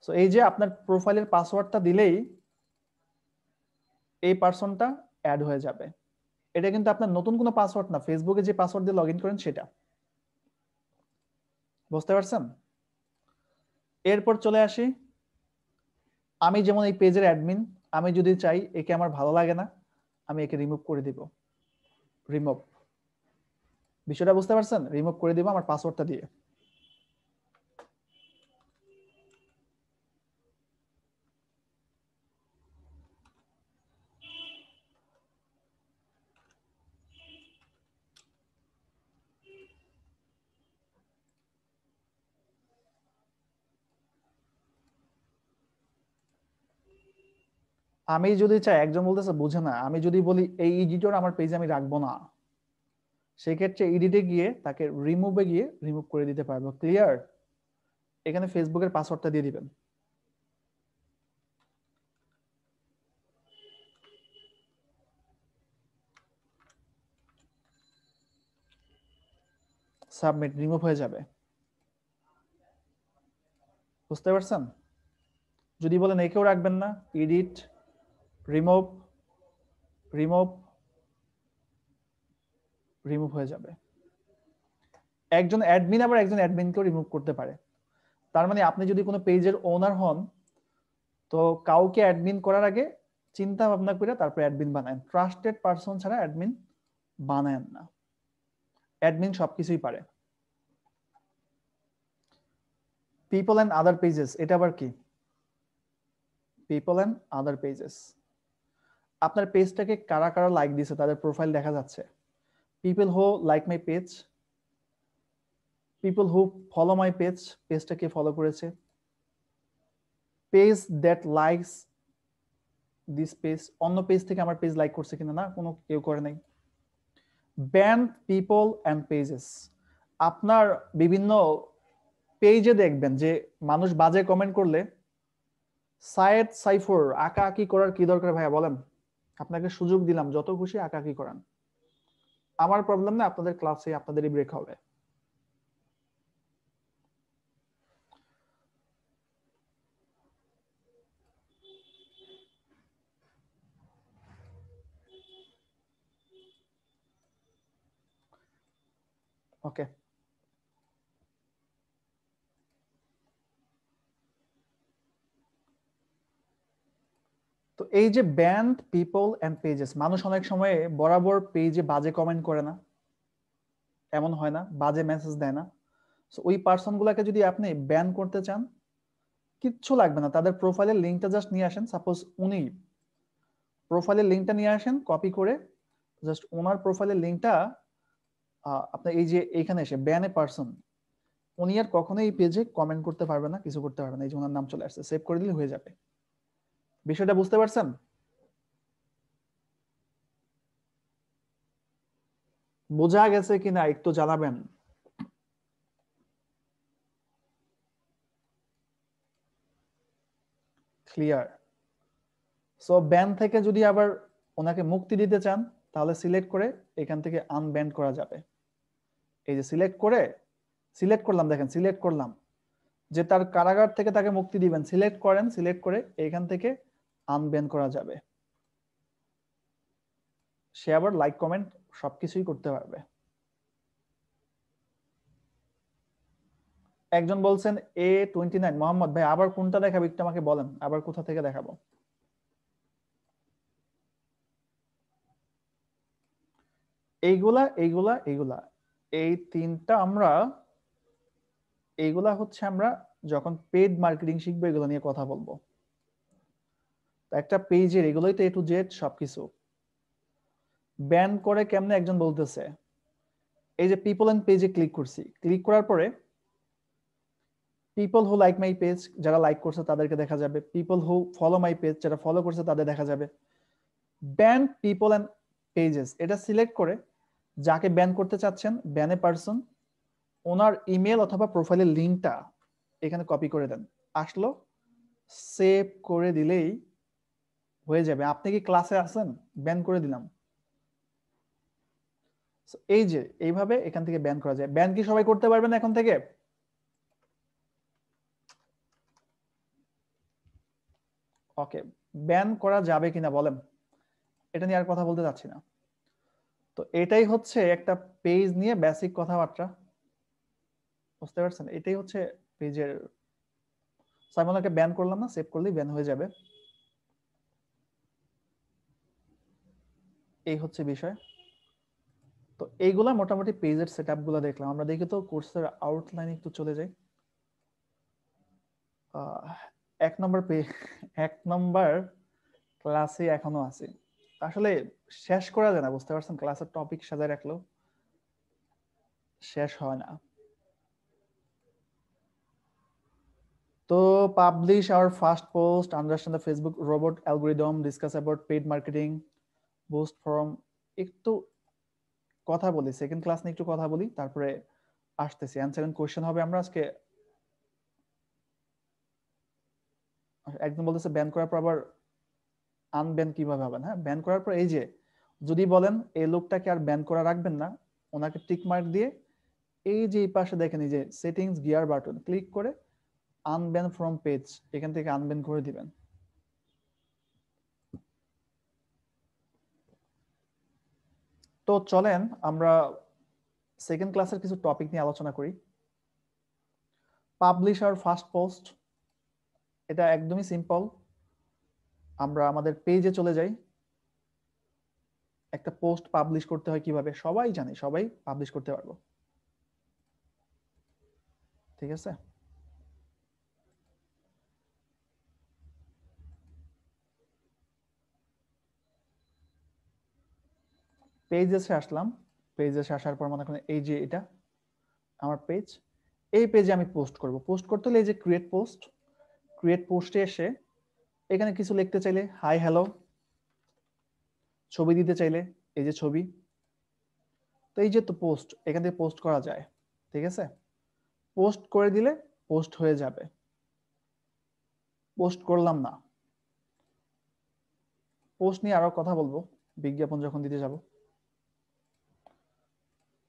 সো এই যে আপনার প্রোফাইলের পাসওয়ার্ডটা দিলেই এই পারসনটা অ্যাড হয়ে যাবে। এটা কিন্তু আপনার নতুন কোনো পাসওয়ার্ড না, ফেসবুকে যে পাসওয়ার্ড দিয়ে লগইন করেন সেটা, বুঝতে পারছেন। এরপর চলে আসি, আমি যেমন এই পেজের অ্যাডমিন, আমি যদি চাই একে আমার ভালো লাগে না, আমি একে রিমুভ করে দিব। রিমুভ, বিষয়টা বুঝতে পারছেন, রিমুভ করে দিব আমার পাসওয়ার্ডটা দিয়ে। আমি যদি চাই, একজন বলতেছে বুঝে না, আমি যদি বলি এই এডিটর আমার পেজে আমি রাখবো না, সেক্ষেত্রে এডিটে গিয়ে তাকে রিমুভে গিয়ে রিমুভ করে দিতে পারবো। ক্লিয়ার। এখানে ফেসবুকের পাসওয়ার্ডটা দিয়ে দিবেন। সাবমিট, রিমুভ হয়ে যাবে, বুঝতে পারছেন। যদি বলেন একেও রাখবেন না, এডিট, রিমুভ, রিমুভ, রিমুভ হয়ে যাবে। একজন অ্যাডমিন আবার একজন অ্যাডমিনকেও রিমুভ করতে পারে। তার মানে আপনি যদি কোনো পেজের ওনার হন, তো কাউকে অ্যাডমিন করার আগে চিন্তা ভাবনা করে তারপর অ্যাডমিন বানান। ট্রাস্টেড পারসন ছাড়া অ্যাডমিন বানান না, অ্যাডমিন সবকিছুই পারে। পিপল এন্ড আদার পেজেস, এটা আবার কি? পিপল এন্ড আদার পেজেস, আপনার পেজটাকে কারা কারা লাইক দিয়েছে তাদের প্রোফাইল দেখা যাচ্ছে। People who like my page, people who follow my page, পেজটাকে ফলো করেছে। Page that likes this page, অন্য পেজ থেকে আমার পেজ লাইক করছে কিনা, না কোনো কেউ করে নাই। ব্যান্ড পিপল এন্ড পেজেস, আপনার বিভিন্ন পেজে দেখবেন যে মানুষ বাজে কমেন্ট করলে সায়েদ সাইফুর আঁকাআঁকি করার কি দরকার ভাইয়া বলেন, আপনাকে সুযোগ দিলাম যত খুশি আঁকাআঁকি করান, আমার প্রবলেম না, আপনাদের ক্লাসে আপনাদেরই ব্রেক হবে। ওকে, তো এই যে ব্যান্ড পিপল এন্ড পেজেস, মানুষ অনেক সময় বরাবর পেজে বাজে কমেন্ট করে না, এমন হয় না, বাজে মেসেজ দেয় না। সো ওই পার্সন গুলাকে যদি আপনি ব্যান করতে চান, কিচ্ছু লাগবে না, তাদের প্রোফাইলের লিঙ্কটা জাস্ট নিয়ে আসেন। সাপোজ উনি প্রোফাইলের লিঙ্কটা নিয়ে আসেন কপি করে, জাস্ট ওনার প্রোফাইলের লিঙ্কটা আপনার এই যে এইখানে এসে ব্যান এ পার্সন, উনি আর কখনোই এই পেজে কমেন্ট করতে পারবে না, কিছু করতে পারবে না। এই যে ওনার নাম চলে আসছে, সেভ করে দিলে হয়ে যাবে। বিষয়টা বুঝতে পারছেন? বোঝা গেছে কিনা একটু জানাবেন। ক্লিয়ার। সো ব্যান থেকে যদি আবার ওনাকে মুক্তি দিতে চান, তাহলে সিলেক্ট করে এখান থেকে আনব্যান করা যাবে। এই যে সিলেক্ট করে, সিলেক্ট করলাম, দেখেন সিলেক্ট করলাম যে তার কারাগার থেকে তাকে মুক্তি দিবেন, সিলেক্ট করেন, সিলেক্ট করে এখান থেকে আনব্যান করা যাবে। সে আবার লাইক কমেন্ট সবকিছুই করতে পারবে। একজন বলছেন A29 মোহাম্মদ ভাই আবার কোনটা দেখাবো একটু আমাকে বলেন, আবার কোথা থেকে দেখাবো? এইগুলা এইগুলা এইগুলা এই তিনটা এইগুলা হচ্ছে আমরা যখন পেড মার্কেটিং শিখবো এগুলো নিয়ে কথা বলবো। একটা পেজের এগুলোই তো A to Z সবকিছু। ব্যান করে কেমনে একজন বলতেছে, এই যে পিপল এন্ড পেজে ক্লিক করছি, ক্লিক করার পরে people who like my page, যারা লাইক করছে তাদেরকে দেখা যাবে, people who follow my page, যারা ফলো করছে তাদের দেখা যাবে। ব্যান পিপল এন্ড পেজেস, এটা সিলেক্ট করে যাকে ব্যান করতে চাচ্ছেন, ব্যানে পারসন, ওনার ইমেল অথবা প্রোফাইলের লিংকটা এখানে কপি করে দেন, আসলো, সেভ করে দিলেই হয়ে যাবে। আপনি কি ক্লাসে আছেন? ব্যান করে দিলাম। এই যে এইভাবে এখান থেকে ব্যান করা যায়। ব্যান কি সবাই করতে পারবেন এখন থেকে? ওকে, ব্যান করা যাবে কিনা বলেন, এটা নিয়ে আর কথা বলতে চাচ্ছি না। তো এটাই হচ্ছে একটা পেজ নিয়ে বেসিক কথাবার্তা, বুঝতে পারছেন? এটাই হচ্ছে পেজের। আমি ওনাকে ব্যান করলাম না, সেভ করলেই ব্যান হয়ে যাবে। এই হচ্ছে বিষয়। তো এইগুলা মোটামুটি পেজের সেটআপ গুলো দেখলাম। আমরা দেখি তো কোর্সের আউটলাইনে একটু চলে যাই। এক নম্বর ক্লাসে এখনো আছে, আসলে শেষ করা যায় না, বুঝতে পারছেন? ক্লাসের টপিক সাজায় রাখলেও শেষ হয় না। তো publish our first post, understand the Facebook robot algorithm, discuss about paid marketing, boost from. একটু কথা বলি, সেকেন্ড ক্লাস নিয়ে একটু কথা বলি, তারপরে আসতেছি। অ্যান্সার এন্ড কোশ্চেন হবে আমরা আজকে। একদম বলতেছে ব্যান করার পর আবার আনব্যান কিভাবে হবেন। হ্যাঁ, ব্যান করার পর এই যে যদি বলেন এই লোকটাকে আর ব্যান করা রাখবেন না, ওনাকে টিক মার্ক দিয়ে এই যে এই পাশে দেখেন এই যে সেটিংস গিয়ার বাটন ক্লিক করে আনব্যান ফ্রম পেজ, এখান থেকে আনব্যান করে দিবেন। তো চলেন আমরা সেকেন্ড ক্লাসের কিছু টপিক নিয়ে আলোচনা করি। পাবলিশ আওয়ার ফার্স্ট পোস্ট, এটা একদমই সিম্পল। আমরা আমাদের পেজে চলে যাই। একটা পোস্ট পাবলিশ করতে হয় কিভাবে সবাই জানে, সবাই পাবলিশ করতে পারবো, ঠিক আছে? পেজে আসলাম, পেজে আসার পর মনে করেন এই যে এটা আমার পেজ, এই পেজে আমি পোস্ট করব। পোস্ট করতে হলে এই যে ক্রিয়েট পোস্ট, ক্রিয়েট পোস্টে এসে এখানে কিছু লিখতে চাইলে হাই হ্যালো, ছবি দিতে চাইলে এই যে ছবি। তো এই যে তো পোস্ট, এখান থেকে পোস্ট করা যায়, ঠিক আছে? পোস্ট করে দিলে পোস্ট হয়ে যাবে। পোস্ট করলাম না, পোস্ট নিয়ে আরো কথা বলবো বিজ্ঞাপন যখন দিতে যাব।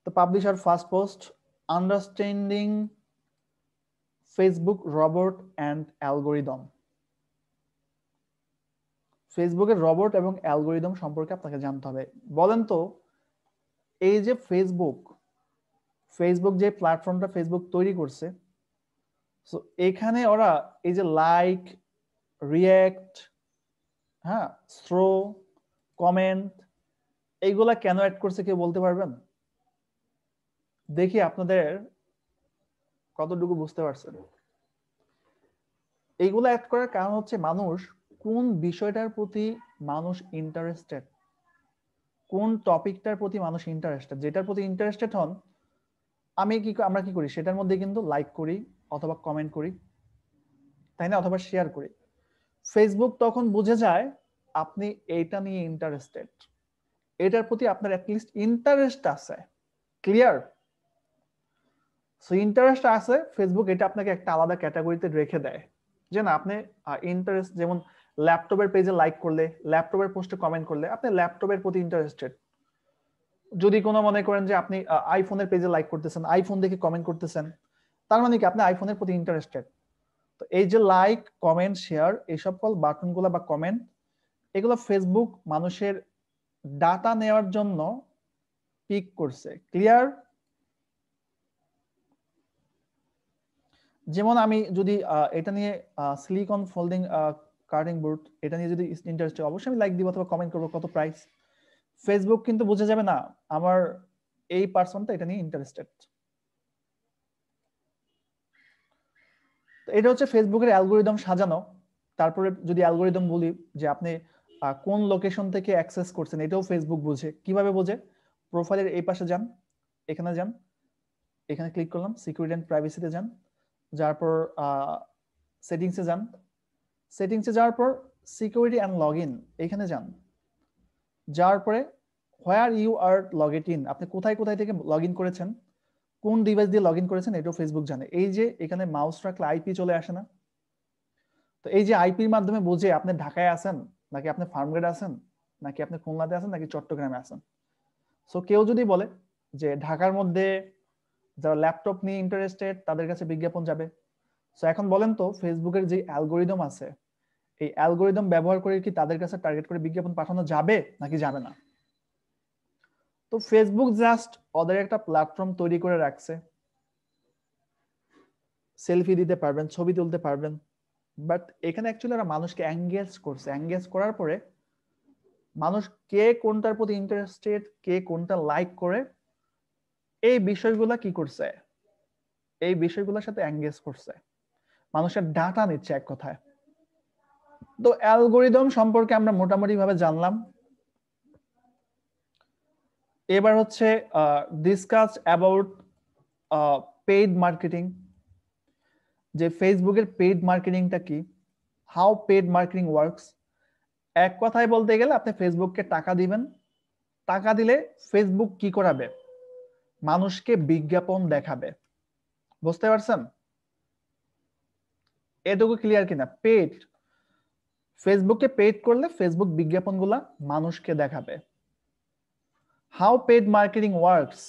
তো পাবলিশ আর first post, understanding Facebook robot and algorithm. ফেসবুকের রোবট এবং অ্যালগোরিদম সম্পর্কে আপনাকে জানতে হবে। বলেন তো, এই যে ফেসবুক যে প্ল্যাটফর্মটা ফেসবুক তৈরি করছে, সো এখানে ওরা এই যে লাইক, রিয়্যাক্ট, হ্যাঁ, থ্রো, কমেন্ট, এইগুলা কেন অ্যাড করছে কেউ বলতে পারবেন? দেখি আপনাদের কতটুকু বুঝতে পারছেন। এইগুলো অ্যাড করার কারণ হচ্ছে মানুষ কোন বিষয়টার প্রতি মানুষ ইন্টারেস্টেড, কোন টপিকটার প্রতি মানুষ ইন্টারেস্টেড, যেটার প্রতি ইন্টারেস্টেড হন আমরা কি করি সেটার মধ্যে কিন্তু লাইক করি অথবা কমেন্ট করি, তাই না? অথবা শেয়ার করি। ফেসবুক তখন বুঝে যায় আপনি এইটা নিয়ে ইন্টারেস্টেড, এটার প্রতি আপনার অ্যাটলিস্ট ইন্টারেস্ট আছে। ক্লিয়ার? সো ইন্টারেস্ট আছে, ফেসবুক এটা আপনাকে একটা আলাদা ক্যাটাগরিতে রেখে দেয় যে না আপনি ইন্টারেস্ট, যেমন ল্যাপটপের পেজে লাইক করলে, ল্যাপটপের পোস্টে কমেন্ট করলে আপনি ল্যাপটপের প্রতি ইন্টারেস্টেড। যদি কোনো মনে করেন যে আপনি আইফোনের পেজে লাইক করতেছেন, আইফোন দেখে কমেন্ট করতেছেন, তার মানে কি আপনি আইফোনের প্রতি ইন্টারেস্টেড। তো তো এই যে লাইক, কমেন্ট, শেয়ার, এই সকল বাটনগুলো বা কমেন্ট, এগুলো ফেসবুক মানুষের ডাটা নেওয়ার জন্য পিক করছে। ক্লিয়ার? যেমন আমি যদি এটা নিয়ে সিলিকন ফোল্ডিং কাটিং বোর্ড এটা নিয়ে যদি ইন্টারেস্টেড, অবশ্যই আমি লাইক দিব অথবা কমেন্ট করবো কত প্রাইস। ফেসবুক কিন্তু বুঝে যাবে না আমার এই পার্সনটা এটা নিয়ে ইন্টারেস্টেড। এটা হচ্ছে ফেসবুকের অ্যালগোরিদম সাজানো। তারপরে যদি অ্যালগোরিদম বলি যে আপনি কোন লোকেশন থেকে অ্যাক্সেস করছেন, এটাও ফেসবুক বুঝে। কিভাবে বোঝে? প্রোফাইলের এই পাশে যান, এখানে যান, এখানে ক্লিক করলাম, সিকিউরিটি এন্ড প্রাইভেসিতে যান, যার পর সেটিংসে যান, সেটিংসে যাওয়ার পর সিকিউরিটি অ্যান্ড লগ ইন এখানে যান, যাওয়ার পরে where you are logged in, আপনি কোথায় কোথায় থেকে লগ ইন করেছেন, কোন ডিভাইস দিয়ে লগ ইন করেছেন, এটাও ফেসবুক জানে। এই যে এখানে মাউস রাখলে আইপি চলে আসে না? তো এই যে আইপির মাধ্যমে বুঝে আপনি ঢাকায় আছেন নাকি আপনি ফার্মগেট আছেন নাকি আপনি খুলনাতে আছেন নাকি চট্টগ্রামে আছেন। সো কেউ যদি বলে যে ঢাকার মধ্যে যারা ল্যাপটপ নিয়ে ইন্টারেস্টেড তাদের কাছে বিজ্ঞাপন যাবে। সো এখন বলেন তো ফেসবুকের যে অ্যালগোরিদম আছে, এই অ্যালগোরিদম ব্যবহার করে কি তাদের কাছে টার্গেট করে বিজ্ঞাপন পাঠানো যাবে নাকি যাবে না? তো ফেসবুক জাস্ট ওদের একটা প্ল্যাটফর্ম তৈরি করে রাখছে, সেলফি দিতে পারবেন, ছবি তুলতে পারবেন, বাট এখানে অ্যাকচুয়ালি ওরা মানুষকে এঙ্গেজ করছে। এঙ্গেজ করার পরে মানুষ কে কোনটার প্রতি ইন্টারেস্টেড, কে কোনটা লাইক করে, এই বিষয়গুলা কি করছে, এই বিষয়গুলোর সাথে এঙ্গেজ করছে, মানুষের ডাটা নিচ্ছে এক কথায়। তো অ্যালগোরিদম সম্পর্কে আমরা মোটামুটি ভাবে জানলাম। এবার হচ্ছে ডিসকাস অ্যাবাউট পেইড মার্কেটিং, যে ফেসবুকের পেইড মার্কেটিংটা কি, হাউ পেইড মার্কেটিং ওয়ার্কস। এক কথায় বলতে গেলে আপনি ফেসবুককে টাকা দিবেন, টাকা দিলে ফেসবুক কি করাবে, মানুষকে বিজ্ঞাপন দেখাবে। বুঝতে পারছেন? এটুকু ক্লিয়ার কিনা? পেইড, ফেসবুককে পেইড করলে ফেসবুক বিজ্ঞাপনগুলা মানুষকে দেখাবে। হাউ পেইড মার্কেটিং ওয়ার্কস,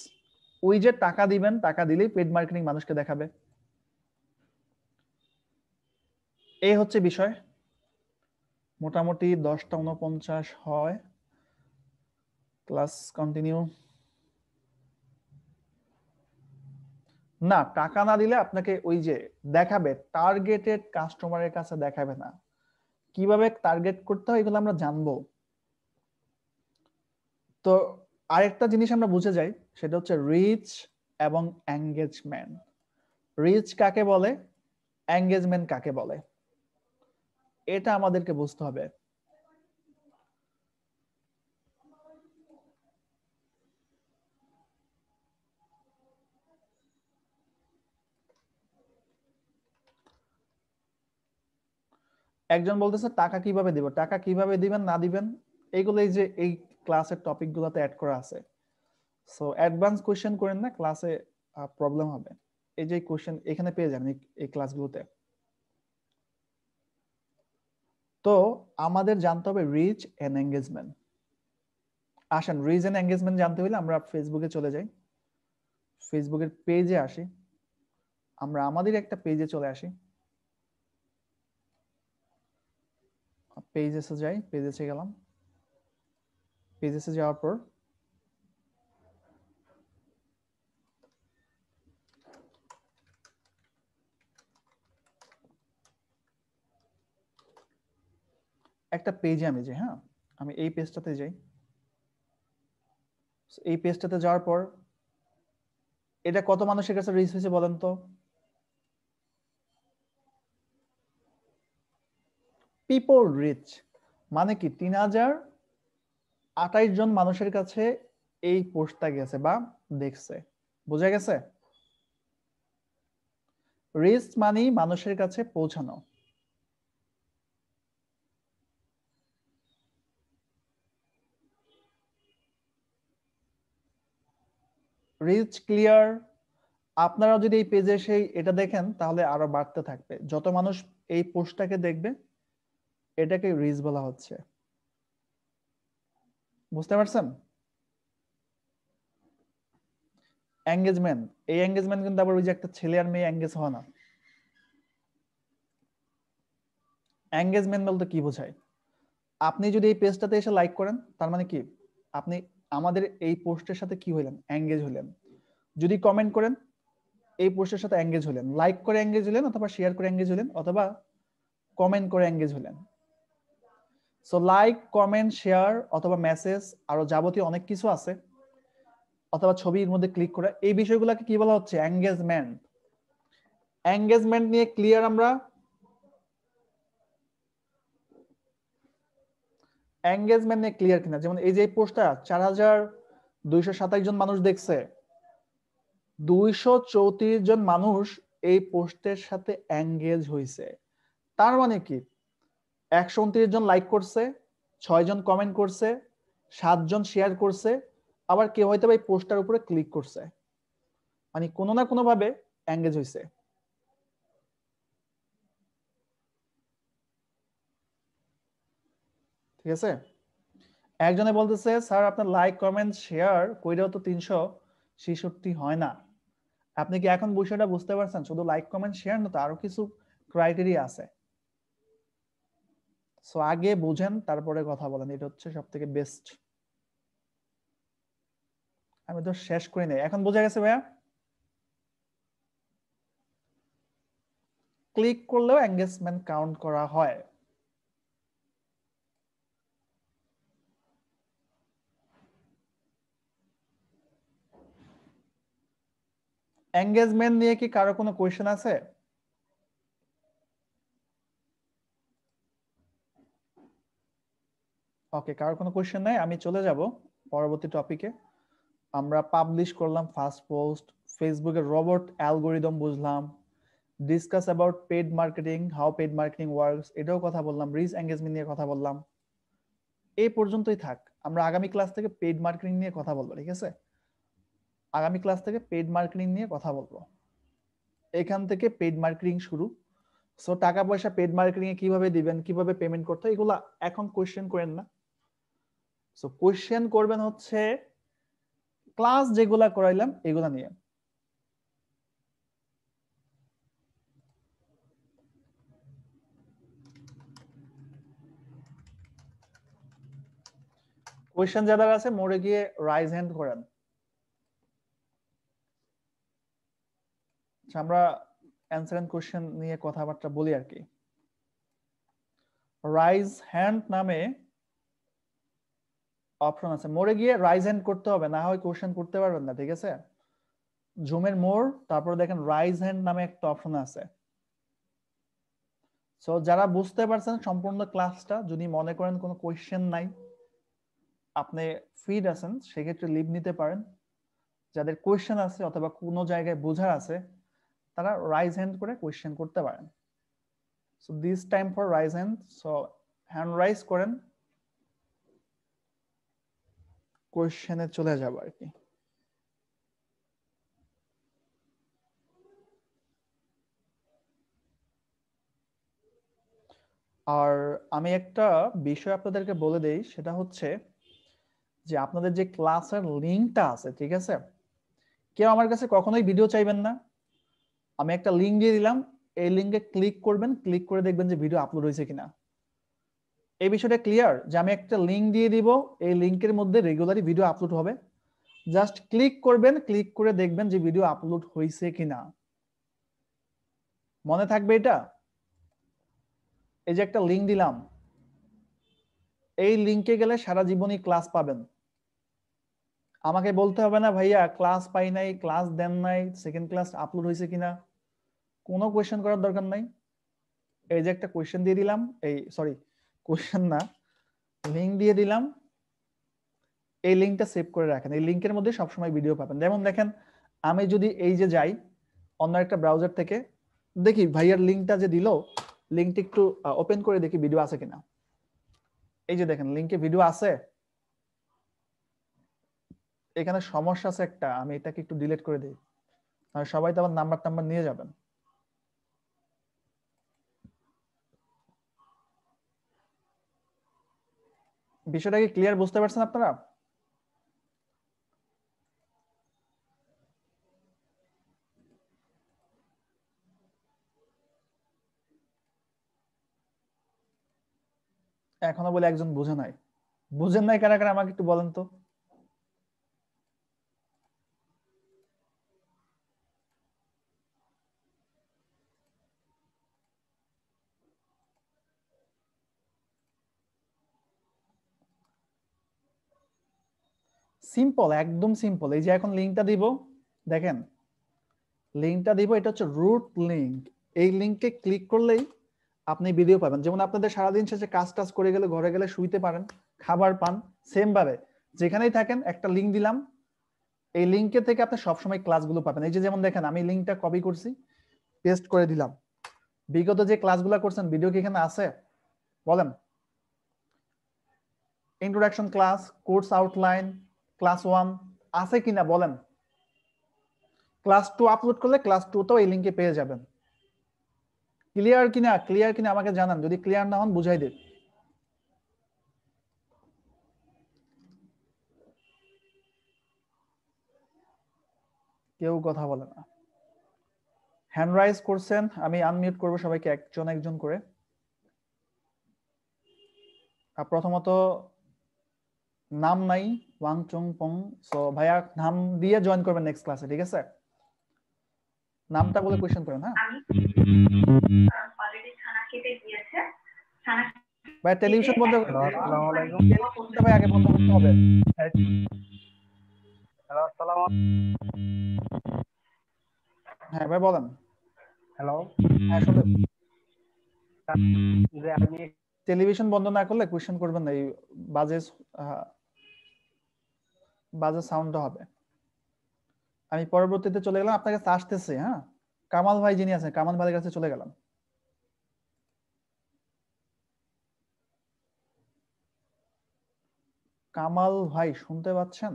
ওই যে টাকা দিবেন, টাকা দিলেই পেইড মার্কেটিং মানুষকে দেখাবে। এই হচ্ছে বিষয়। মোটামুটি 10:49 হয়, ক্লাস কন্টিনিউ। না, টাকা না দিলে আপনাকে ওই যে দেখাবে, টার্গেটেড কাস্টমারের কাছে দেখাবে না। কিভাবে টার্গেট করতে হয় এগুলো আমরা জানবো। তো আরেকটা জিনিস আমরা বুঝে যাই, সেটা হচ্ছে রিচ এবং এঙ্গেজমেন্ট। রিচ কাকে বলে, এঙ্গেজমেন্ট কাকে বলে, এটা আমাদেরকে বুঝতে হবে। একজন বলতেছে টাকা কিভাবে দিব, টাকা কিভাবে দিবেন না দিবেন এইগুলো এই যে এই ক্লাসের টপিক গুলোতে অ্যাড করা আছে। সো অ্যাডভান্স কোশ্চেন করেন না, ক্লাসে প্রবলেম হবে। এই যে কোশ্চেন এখানে পেয়ে যাবেন এই ক্লাসগুলোতে। তো আমাদের জানতে হবে রিচ এন্ড এঙ্গেজমেন্ট। আসেন, রিচ এন্ড এঙ্গেজমেন্ট জানতে হলে আমরা ফেসবুকে চলে যাই, ফেসবুকের পেজে আসি, আমরা আমাদের একটা পেজে চলে আসি, পেজেসে যাই, পেজেসে গেলাম, পেজেসে যাওয়ার পর একটা পেজে আমি যাই। হ্যাঁ, আমি এই পেজটাতে যাই। এই পেজটাতে যাওয়ার পর এটা কত মানুষের কাছে রিচ হয়েছে বলেন তো? পিপল রিচ মানে কি 3028 জন মানুষের কাছে এই পোস্টটা গেছে বা দেখছে। বোঝা গেছে? রিচ মানে মানুষের কাছে পৌঁছানো। Reach clear? আপনারা যদি এই পেজে সেই এটা দেখেন তাহলে আরো বাড়তে থাকবে। যত মানুষ এই পোস্টটাকে দেখবে এটাকে রিচ বলা হচ্ছে। বুঝতে পারছেন? এঙ্গেজমেন্ট, এই এঙ্গেজমেন্ট কিন্তু আবার ওই যে একটা ছেলে আর মেয়ে এঙ্গেজ হয় না। এঙ্গেজমেন্ট বলতে কি বোঝায়? আপনি যদি এই পেজটাতে এসে লাইক করেন তার মানে কি আপনি আমাদের এই পোস্টের সাথে কি হইলেন, এঙ্গেজ হইলেন। যদি কমেন্ট করেন এই পোস্টের সাথে এঙ্গেজ হলেন, লাইক করে এঙ্গেজ হলেন, অথবা শেয়ার করে এঙ্গেজ হলেন, অথবা কমেন্ট করে এঙ্গেজ হলেন। সো লাইক, কমেন্ট, শেয়ার অথবা মেসেজ আরো যাবতীয় অনেক কিছু আছে, অথবা ছবির মধ্যে ক্লিক করা, এই বিষয়গুলোকে কি বলা হচ্ছে? এঙ্গেজমেন্ট। এঙ্গেজমেন্ট নিয়ে ক্লিয়ার আমরা? এঙ্গেজমেন্ট নিয়ে ক্লিয়ার কিনা? যেমন এই যে পোস্টটা 4227 জন মানুষ দেখছে, 234 জন মানুষ এই পোস্টের সাথে এঙ্গেজ হয়েছে। তার মানে কি 129 জন লাইক করছে, 6 জন কমেন্ট করছে, 7 জন শেয়ার করছে, আবার কেউ হয়তো এই পোস্টার উপরে ক্লিক করছে, মানে কোনো না কোনো ভাবে এঙ্গেজ হয়েছে। ঠিক আছে? একজনে বলতেছে স্যার আপনার লাইক কমেন্ট শেয়ার কইরাও তো 366 হয় না। আপনি কি এখন বিষয়টা বুঝতে পারছেন? শুধু লাইক কমেন্ট শেয়ার না, তো আরো কিছু ক্রাইটেরিয়া আছে। সো আগে বুঝেন তারপরে কথা বলেন, এটা হচ্ছে সবথেকে বেস্ট। আমি তো শেষ করি নাই, এখন বোঝা গেছে ভাইয়া? ক্লিক করলেও এঙ্গেজমেন্ট কাউন্ট করা হয়। এঙ্গেজমেন্ট নিয়ে কি কারো কোনো কোয়েশ্চেন আছে? ওকে, কারো কোনো কোয়েশ্চেন নাই, আমি চলে যাব পরবর্তী টপিকে। আমরা পাবলিশ করলাম ফার্স্ট পোস্ট, ফেসবুকের রোবট অ্যালগোরিদম বুঝলাম, discuss about paid marketing, how paid marketing works, এটাও কথা বললাম, রিচ এঙ্গেজমেন্ট নিয়ে কথা বললাম। এই পর্যন্তই থাক, আমরা আগামী ক্লাস থেকে পেড মার্কেটিং নিয়ে কথা বলবো। ঠিক আছে? আগামী ক্লাস থেকে পেড মার্কেটিং নিয়ে কথা বলবো। এখান থেকে পেড মার্কেটিং শুরু। সো টাকা পয়সা পেড মার্কেটিং এ কিভাবে দিবেন, কিভাবে পেমেন্ট করতে হয়, এগুলা এখন কোয়েশ্চেন করেন না। সো কোয়েশ্চেন করবেন হচ্ছে ক্লাস যেগুলা করাইলাম এগুলা নিয়ে। কোয়েশ্চেন যাদের আছে মোড়ে গিয়ে রাইজ হ্যান্ড করেন। আচ্ছা, আমরা অ্যান্সার এন্ড কোয়েশ্চেন নিয়ে কথাবার্তা বলি আর কি। রাইজ হ্যান্ড নামে অপশন আছে, মোড়ে গিয়ে রাইজ হ্যান্ড করতে হবে, না হয় কোয়েশ্চেন করতে পারবেন না। ঠিক আছে? জুমের মোড়, তারপর দেখেন রাইজ হ্যান্ড নামে একটা অপশন আছে। সো যারা বুঝতে পারছেন সম্পূর্ণ ক্লাসটা, যদি মনে করেন কোনো কোয়েশ্চেন নাই, আপনি ফ্রিড আছেন, সেক্ষেত্রে লিভ নিতে পারেন। যাদের কোয়েশ্চেন আছে অথবা কোনো জায়গায় বোঝার আছে তারা রাইজ হ্যান্ড করে কোয়েশ্চেন করতে পারেন। So this time for rise hand, so hand rise করেন, কোয়েশ্চেনে চলে যাব আর কি। আর আমি একটা বিষয় আপনাদেরকে বলে দেই, সেটা হচ্ছে যে আপনাদের যে ক্লাসের লিঙ্কটা আছে, ঠিক আছে, কেউ আমার কাছে কখনোই ভিডিও চাইবেন না। আমি একটা লিঙ্ক দিয়ে দিলাম, এই লিঙ্কে ক্লিক করবেন, ক্লিক করে দেখবেন যে ভিডিও আপলোড হয়েছে কিনা। এই বিষয়টা ক্লিয়ার যে আমি একটা লিঙ্ক দিয়ে দিব, এই লিঙ্কের মধ্যে রেগুলারই ভিডিও আপলোড হবে, জাস্ট ক্লিক করবেন, ক্লিক করে দেখবেন যে ভিডিও আপলোড হয়েছে কিনা। মনে থাকবে এটা? এই যে একটা লিঙ্ক দিলাম, এই লিঙ্কে গেলে সারা জীবনই ক্লাস পাবেন। আমাকে বলতে হবে না ভাইয়া ক্লাস পাই নাই, ক্লাস দেন নাই, সেকেন্ড ক্লাস আপলোড হয়েছে কিনা, কোনো কোয়েশ্চেন করার দরকার নাই। এই যে একটা কোয়েশ্চেন দিয়ে দিলাম, এই সরি কোয়েশ্চেন না, লিঙ্ক দিয়ে দিলাম, এই লিঙ্কটা সেভ করে রাখেন, এই লিঙ্কের মধ্যে সবসময় ভিডিও পাবেন। যেমন দেখেন, আমি যদি এই যে যাই অন্য একটা ব্রাউজার থেকে, দেখি ভাইয়ার লিঙ্কটা যে দিল, লিঙ্কটা একটু ওপেন করে দেখি ভিডিও আছে কিনা। এই যে দেখেন লিঙ্কে ভিডিও আছে। এখানে সমস্যা আছে একটা, আমি এটাকে একটু ডিলিট করে দিই, আর সবাই তো আমার নাম্বার টাম্বার নিয়ে যাবেন। বিষয়টা কি ক্লিয়ার বুঝতে পারছেন আপনারা? এখনো বলে একজন বুঝে নাই। বুঝেন নাই কারা কারা আমাকে একটু বলেন তো। সিম্পল, একদম সিম্পল। এই যে এখন লিংকটা দিব, দেখেন লিংকটা দিব, এটা হচ্ছে রুট লিংক। এই লিংকে ক্লিক করলেই আপনি ভিডিও পাবেন। যেমন আপনাদের সারাদিন শেষে কাজ টাজ করে গেলে ঘরে গেলে শুইতে পারেন, খাবার পান, সেম ভাবে যেখানেই থাকেন একটা লিংক দিলাম, এই লিংকে থেকে আপনি সবসময় ক্লাসগুলো পাবেন। এই যে যেমন দেখেন আমি লিংকটা কপি করছি, পেস্ট করে দিলাম। বিগত যে ক্লাসগুলো করছেন ভিডিও কি এখানে আছে বলেন? Introduction class, course outline, class 1 আছে কিনা বলেন? ক্লাস 2 আপলোড করলে ক্লাস 2 তেও এই লিংকে পেয়ে যাবেন। ক্লিয়ার কিনা? ক্লিয়ার কিনা আমাকে জানান, যদি ক্লিয়ার না হন বুঝাই দিন। কেউ কথা বলে না। হ্যান্ড রাইজ করছেন, আমি আনমিউট করব সবাইকে একজন একজন করে। প্রথমত নাম নাই, ওয়াং চুং পং, সো ভাইয়া নাম দিয়ে জয়েন করবেন নেক্সট ক্লাসে, ঠিক আছে? নামটা বলে কোশ্চেন করেন। হ্যাঁ অলরেডি খানা খেতে গিয়েছে, খানা ভাই টেলিভিশন বন্ধ, আসসালামু আলাইকুম। টেলিভিশনটা ভাই আগে বন্ধ করতে হবে। হ্যালো, আসসালামু হ্যাঁ ভাই বলেন। হ্যালো। হ্যাঁ শুনতে, যে আমি টেলিভিশন বন্ধ না করলে কোশ্চেন করবেন না, এই বাজে বাজে সাউন্ডটা হবে। আমি পরবর্তীতে চলে গেলাম, আপনার কাছে আসতেছে। হ্যাঁ কামাল ভাই যিনি আছেন, কামাল ভাইয়ের কাছে চলে গেলাম। কামাল ভাই শুনতে পাচ্ছেন?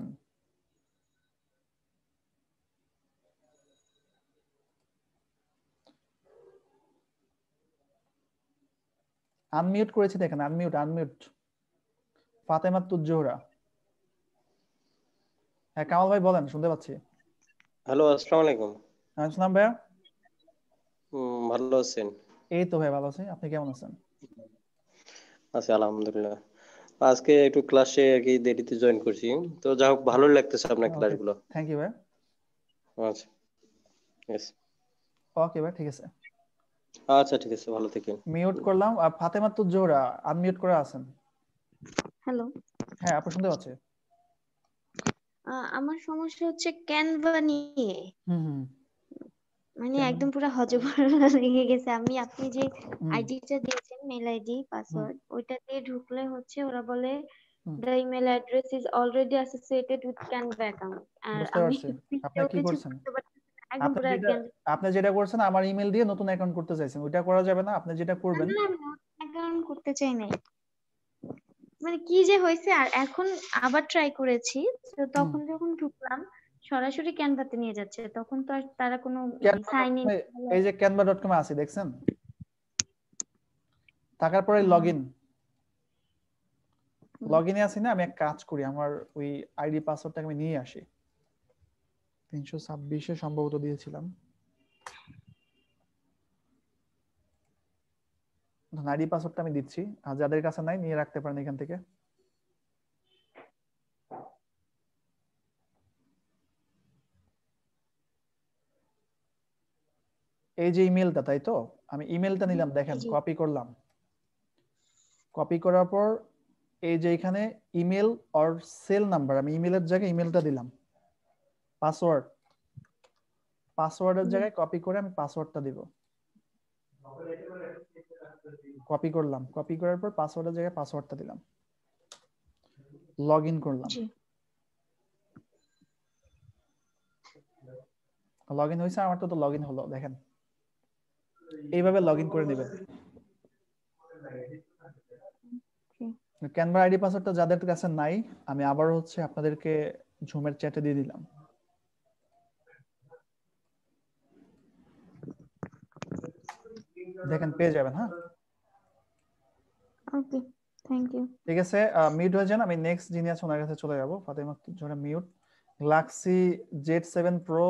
আনমিউট করেছি দেখেন, আনমিউট আনমিউট। ফাতেমা তুজ-জোহরা। হ্যাঁ কামাল ভাই বলেন, শুনতে পাচ্ছি। হ্যালো, আসসালামু আলাইকুম। আসসালাম ভাইয়া। ভালো আছেন? এই তো ভাই ভালো আছি, আপনি কেমন আছেন? আছি আলহামদুলিল্লাহ। আজকে একটু ক্লাসে আর কি দেরিতে জয়েন করছি, তো যা হোক ভালো লাগতেছে আপনার ওকে, ক্লাসগুলো। থ্যাংক ইউ ভাই। আচ্ছা, yes. ওকে ভাই ঠিক আছে। আচ্ছা ঠিক আছে, ভালো থাকেন। মিউট করলাম। আর ফাতেমা তুজ-জোহরা আনমিউট করে আছেন। হ্যালো, হ্যাঁ আপু শুনতে পাচ্ছি। আমার সমস্যা হচ্ছে ক্যানভা নিয়ে। হুম হুম মানে কেন? একদম পুরো হযবরল লেগে গেছে। আপনি যে হুম আইডিটা দিয়েছেন, মেল আইডি হুম পাসওয়ার্ড, ওইটা দিয়ে ঢুকলে হচ্ছে ওরা বলে হুম, the email address is already associated with Canva account। আর বুঝতে আমি পারছি। আপনি পিছিয়েও কি কিছু করছেন? করতে পারছি না, একদম আপনি পুরো যেটা আপনি যেটা করছেন আমার ইমেল দিয়ে নতুন অ্যাকাউন্ট করতে চাইছেন, ওইটা করা যাবে না। আপনি যেটা না করবেন, না, আমি অ্যাকাউন্ট করতে চাই নাই। মানে কি যে হয়েছে, আর এখন আবার ট্রাই করেছি, তো হুম তখন যখন ঢুকলাম সরাসরি ক্যানভাতে নিয়ে যাচ্ছে, তখন তো আর তারা কোনো সাইন ইন। ক্যানভা.com এই যে canva.com এ আছে দেখছেন, থাকার পরে লগইন লগইনে আছি না। আমি এক কাজ করি, আমার ওই আইডি পাসওয়ার্ডটা আমি নিয়ে আসি। 326 সম্ভবত দিয়েছিলাম। আইডি পাসওয়ার্ডটা আমি দিচ্ছি, আর যাদের কাছে নাই নিয়ে রাখতে পারেন এখান থেকে। এই যে ইমেলটা, তাই তো? আমি ইমেলটা নিলাম, দেখেন কপি করলাম। কপি করার পর এই যে এখানে ইমেল অর সেল নাম্বার, আমি ইমেলের জায়গায় ইমেলটা দিলাম। পাসওয়ার্ড, পাসওয়ার্ডের জায়গায় কপি করে আমি পাসওয়ার্ডটা দিব। কপি করলাম, কপি করার পর পাসওয়ার্ডের জায়গায় পাসওয়ার্ডটা দিলাম, লগ ইন করলাম। লগ ইন হয়েছে আমার, তো লগ ইন হলো দেখেন। এইভাবে লগ ইন করে নেবেন। ক্যানভা আইডি পাসওয়ার্ডটা যাদের কাছে নাই, আমি আবার হচ্ছে আপনাদেরকে ঝুমের চ্যাটে দিয়ে দিলাম। দেখেন পেয়ে যাবেন। হ্যাঁ ওকে, থ্যাংক ইউ। ঠিক আছে, মিউট হয়ে যান। আমি নেক্সট যিনি আছে ওনার কাছে চলে যাব। Fatema Zohra mute. Galaxy Z7 Pro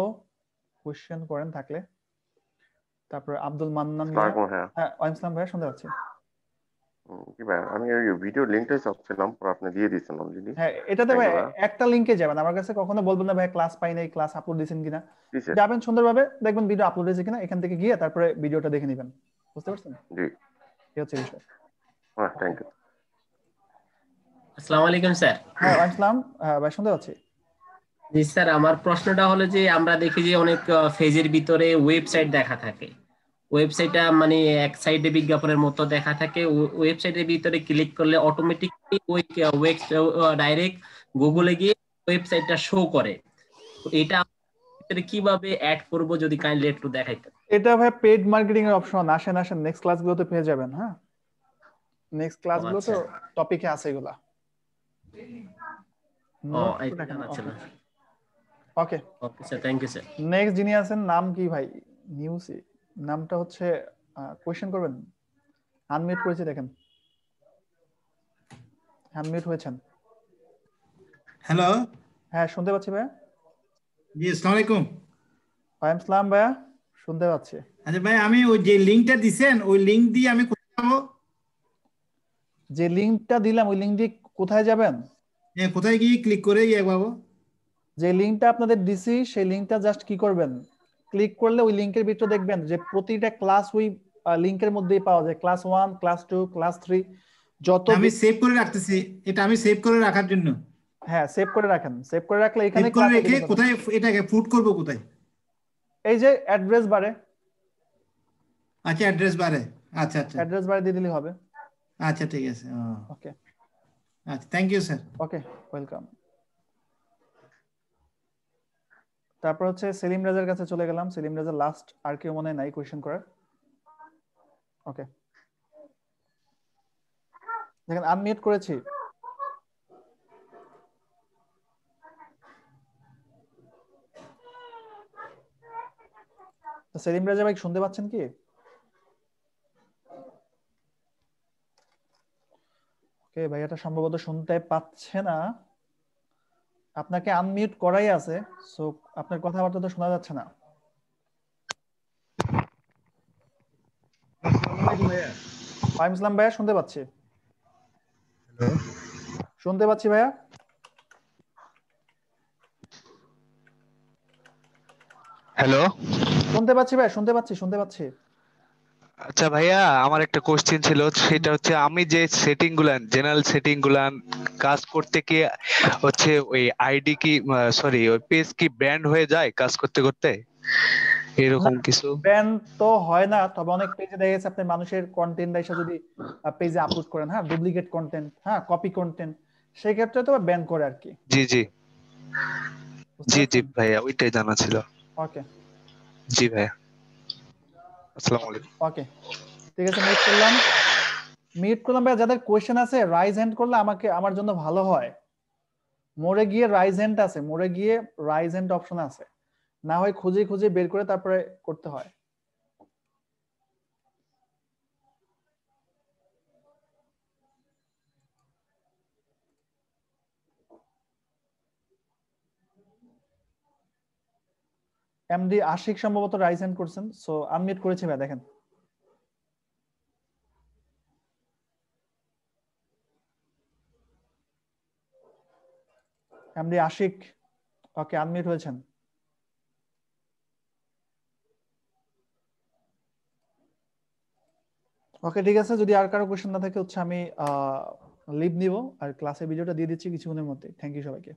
question করেন থাকলে। তারপর আব্দুল মান্নান মিয়া। হ্যাঁ ওয়ালাইকুম আসসালাম ভাইয়া, শুনতে পাচ্ছি। কি ভাই, আমি ওই ভিডিও লিংকটাই চাচ্ছিলাম, পরে আপনি দিয়ে দিচ্ছেন অলরেডি। হ্যাঁ, এটাতে থ্যাংক ভাই ইউ ভাই। একটা লিংকে যাবেন, আমার কাছে কখনো বলবেন না ভাই ক্লাস পাই নাই, ক্লাস আপলোড দিয়েছেন কিনা। দিছে। যাবেন সুন্দরভাবে, দেখবেন ভিডিও আপলোড হয়েছে কিনা, এখান থেকে গিয়ে তারপরে ভিডিওটা দেখে নেবেন। বুঝতে পারছেন? জি, এই হচ্ছে বিষয়। হ্যাঁ, থ্যাংক ইউ। আসসালামু আলাইকুম স্যার। হ্যাঁ, ওয়ালাইকুম আসসালাম। ভাই শুনতে পাচ্ছি। জি স্যার, আমার প্রশ্নটা হলো যে আমরা দেখি যে অনেক ফেজের ভিতরে ওয়েবসাইট দেখা থাকে। ওয়েবসাইটটা মানে এক সাইডে বিজ্ঞাপনের মতো দেখা থাকে, ওয়েবসাইটের ভিতরে ক্লিক করলে অটোমেটিকলি ওই ডাইরেক্ট গুগলে গিয়ে ওয়েবসাইটটা শো করে। তো এটা ভিতরে কিভাবে অ্যাড করব যদি কাইন্ডলি একটু দেখাইতেন। এটা ভাই পেড মার্কেটিং এর অপশন। আসেন আসেন, নেক্সট ক্লাসগুলোতে পেয়ে যাবেন। হ্যাঁ, নেক্সট ও ক্লাসগুলো তো আচ্ছা, টপিকে আছে এগুলা। ও নোট এটা রাখেন। জানা ছিল। Okay, okay sir, thank you sir. Next যিনি আছেন, নাম কি ভাই? নিউসি নামটা হচ্ছে। কোয়েশ্চেন করবেন? আনমিউট করেছি, দেখেন আনমিউট হয়েছেন। হ্যালো, হ্যাঁ, শুনতে পাচ্ছি ভাইয়া। জি আসসালামু আলাইকুম। ওয়ালাইকুম আসসালাম ভাইয়া, শুনতে পাচ্ছি। আচ্ছা ভাই, আমি ওই যে লিংকটা দিছেন ওই লিংক দিয়ে আমি কোথায় যাবো? যে লিংকটা দিলাম ওই লিংক দিয়ে কোথায় যাবেন? হ্যাঁ, কোথায় গিয়ে ক্লিক করে ইয়ে পাবো? যে লিংকটা আপনাদের দিছি সেই লিংকটা জাস্ট কি করবেন, ক্লিক করলে ওই লিংকের ভিতরে দেখবেন যে প্রতিটা ক্লাস ওই লিংকের মধ্যেই পাওয়া যায়। ক্লাস 1, ক্লাস 2, ক্লাস 3 যত আমি সেভ করে রাখতেছি, এটা আমি সেভ করে রাখার জন্য। হ্যাঁ, সেভ করে রাখেন। সেভ করে রাখলে সেভ এখানে করে ক্লাস রেখে কোথায় এটাকে ফুট করব কোথায়? এই যে অ্যাড্রেস বারে, আচ্ছা অ্যাড্রেস বারে। আচ্ছা আচ্ছা অ্যাড্রেস বারে দিয়ে দিলেই হবে। আচ্ছা, ঠিক আছে। ওকে আচ্ছা, thank you sir. Okay, welcome. তারপর হচ্ছে সেলিম রাজার কাছে চলে গেলাম। সেলিম রাজা লাস্ট, আর কেউ মনে হয় নাই কোয়েশ্চেন করার। ওকে, দেখেন আনমিউট করেছি। তো সেলিম রাজা ভাই শুনতে পাচ্ছেন কি? ওকে, ভাই এটা সম্ভবত শুনতে পাচ্ছে না। আপনাকে আনমিউট করাই আছে, সো আপনার কথাবার্তা তো শোনা যাচ্ছে না। ওয়ালাইকুম আসসালাম ভাইয়া, শুনতে পাচ্ছি। শুনতে পাচ্ছি ভাইয়া। হ্যালো, শুনতে পাচ্ছি ভাই, শুনতে পাচ্ছি, শুনতে পাচ্ছি। আচ্ছা ভাইয়া, আমার একটা কোশ্চেন ছিল, সেটা হচ্ছে আমি যে সেটিং গুলান, জেনারেল সেটিং গুলান কাজ করতে কি হচ্ছে ওই আইডি কি, সরি ওই পেজ কি ব্যান্ড হয়ে যায় কাজ করতে করতে, না, এরকম কিছু? ব্যান তো হয় না, তবে অনেক পেজে দেখা গেছে আপনি মানুষের কন্টেন্ট এসে যদি পেজে আপলোড করেন, হ্যাঁ, ডুপ্লিকেট কন্টেন্ট, হ্যাঁ, কপি কন্টেন্ট, সেই ক্ষেত্রে তো ব্যান করে আর কি। জি জি বুঝতে জি জি পারছেন? ভাইয়া, ওইটাই জানা ছিল। ওকে জি ভাইয়া, আসসালামু আলাইকুম। ওকে, ঠিক আছে, মিট করলাম। মিট করলাম ভাই। যাদের কোয়েশ্চেন আছে রাইজ হ্যান্ড করলে আমাকে, আমার জন্য ভালো হয়। মোড়ে গিয়ে রাইজ হ্যান্ড আছে, মোড়ে গিয়ে রাইজ হ্যান্ড অপশন আছে, না হয় খুঁজে খুঁজে বের করে তারপরে করতে হয়। এমডি আশিক সম্ভবত রাইজ হ্যান্ড করছেন, সো আনমিউট করেছি ভাই, দেখেন। এমডি আশিক, ওকে, আনমিউট হয়েছেন। ওকে, ঠিক আছে, যদি আর কারো কোশ্চেন না থাকে হচ্ছে আমি লিভ নিব, আর ক্লাসের ভিডিওটা দিয়ে দিচ্ছি কিছুক্ষণের মধ্যে। থ্যাংক ইউ সবাইকে।